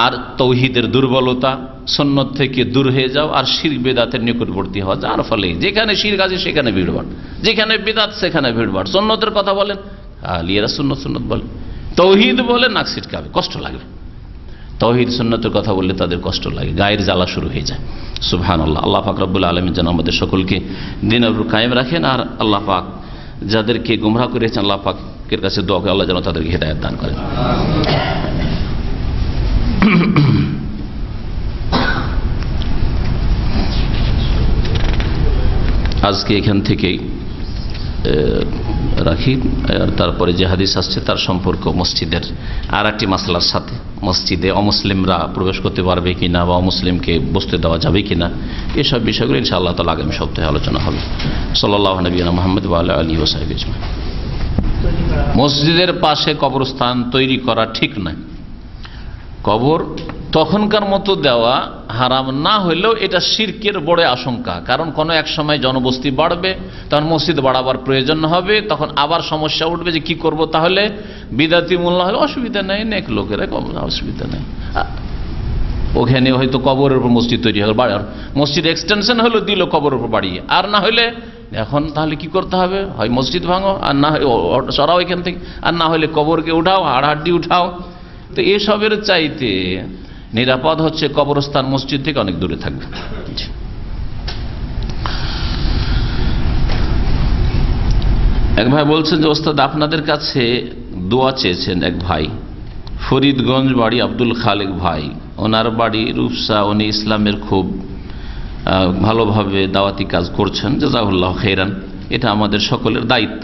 আর তৌহিদের দুর্বলতা, সুন্নত থেকে দূর হয়ে যাও, আর শিরক বিদআতের নিকটবর্তী হওয়া, যার ফলে যেখানে শিরক আছে সেখানে ভিড়ভাড়, যেখানে বিদআত সেখানে ভিড়ভাড়। সুন্নতের কথা বলেন, আলিয়ারা সুন্নত সুন্নত বলেন, তৌহিদ বলে নাক ছিটকাবে, কষ্ট লাগবে। তৌহিদ সুন্নতের কথা বললে তাদের কষ্ট লাগে, গায়ের জ্বালা শুরু হয়ে যায়। সুবহানাল্লাহ। আল্লাহ পাক রব্বুল আলামিন যেন আমাদের সকলকে দ্বীনের উপর কায়েম রাখেন, আর আল্লাহ পাক যাদেরকে গুমরাহ করেছেন আল্লাহ পাকের কাছে দোয়া করে আল্লাহ যেন তাদেরকে হিদায়াত দান করেন। আজকে এখান থেকেই রাখি, তারপরে যে হাদিস আসছে তার সম্পর্ক মসজিদের আর একটি মাসলার সাথে, মসজিদে অমুসলিমরা প্রবেশ করতে পারবে কিনা বা অমুসলিমকে বসতে দেওয়া যাবে কিনা, এসব বিষয়গুলো ইনশাআল্লাহ তাআলা আগামী সপ্তাহে আলোচনা হবে। সাল্লাল্লাহু নবিয়্যিনা মুহাম্মদ ওয়া আলা আলিহি ওয়া সাহবিহি আজমাইন। মসজিদের পাশে কবরস্থান তৈরি করা ঠিক নয়। কবর তখনকার মতো দেওয়া হারাম না হইলেও এটা শিরকের বড় আশঙ্কা, কারণ কোনো এক সময় জনবস্তি বাড়বে, তখন মসজিদ বাড়াবার প্রয়োজন হবে, তখন আবার সমস্যা উঠবে যে কি করব, তাহলে বিদাতি মোল্লা হলে অসুবিধা নেই, নেক লোকেরা অসুবিধা নেই, ওখানে হয়তো কবরের উপর মসজিদ তৈরি হবে, মসজিদ এক্সটেনশন হলো দিল কবরের উপর বাড়িয়ে, আর না হলে এখন তাহলে কি করতে হবে? হয় মসজিদ ভাঙো, আর না হয় সরাও এখান থেকে, আর না হলে কবরকে উঠাও, হাড়হাড্ডি উঠাও। তো এসবের চাইতে নিরাপদ হচ্ছে কবরস্থান মসজিদ থেকে অনেক দূরে থাকবে। এক ভাই বলছেন যে ওস্তাদ আপনাদের কাছে দোয়া চেয়েছেন এক ভাই, ফরিদগঞ্জ বাড়ি, আব্দুল খালেক ভাই, ওনার বাড়ি রূপসা, উনি ইসলামের খুব ভালোভাবে দাওয়াতি কাজ করছেন, জাযাকাল্লাহ খাইরান। এটা আমাদের সকলের দায়িত্ব।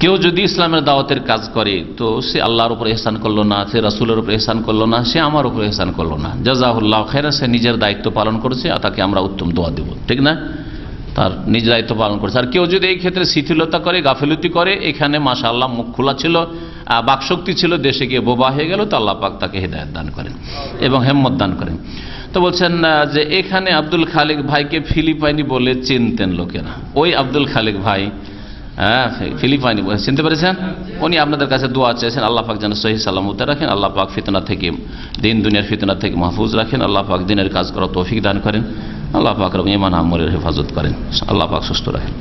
কেউ যদি ইসলামের দাওয়াতের কাজ করে তো সে আল্লাহর উপর ইহসান করলো না, সে রাসূলের উপর ইহসান করলো না, সে আমার উপর ইহসান করলো না। জাযাকাল্লাহ খাইরান, সে নিজের দায়িত্ব পালন করেছে, আর তাকে আমরা উত্তম দোয়া দেব, ঠিক না? তার নিজ দায়িত্ব পালন করছে। আর কেউ যদি এই ক্ষেত্রে শিথিলতা করে, গাফিলতি করে, এখানে মাশাআল্লাহ মুখ খোলা ছিল, বাকশক্তি ছিল, দেশে গিয়ে বোবা হয়ে গেল, তো আল্লাহ পাক তাকে হিদায়াত দান করেন এবং হিম্মত দান করেন। তো বলছেন যে এখানে আব্দুল খালেক ভাইকে ফিলিপাইনি বলে চিনতেন লোকেরা। ওই আব্দুল খালেক ভাই, ফিলিপাইনি চিনতে পেরেছেন? উনি আপনাদের কাছে দোয়া চেয়েছেন, আল্লাহ পাক যেন সহি সালামতে রাখেন, আল্লাহ পাক ফিতনা থেকে, দিন দুনিয়ার ফিতনা থেকে মাহফুজ রাখেন, আল্লাহ পাক দিনের কাজ করার তৌফিক দান করেন, আল্লাহ পাক রব ঈমান আমলের হেফাজত করেন, আল্লাহ পাক সুস্থ রাখেন।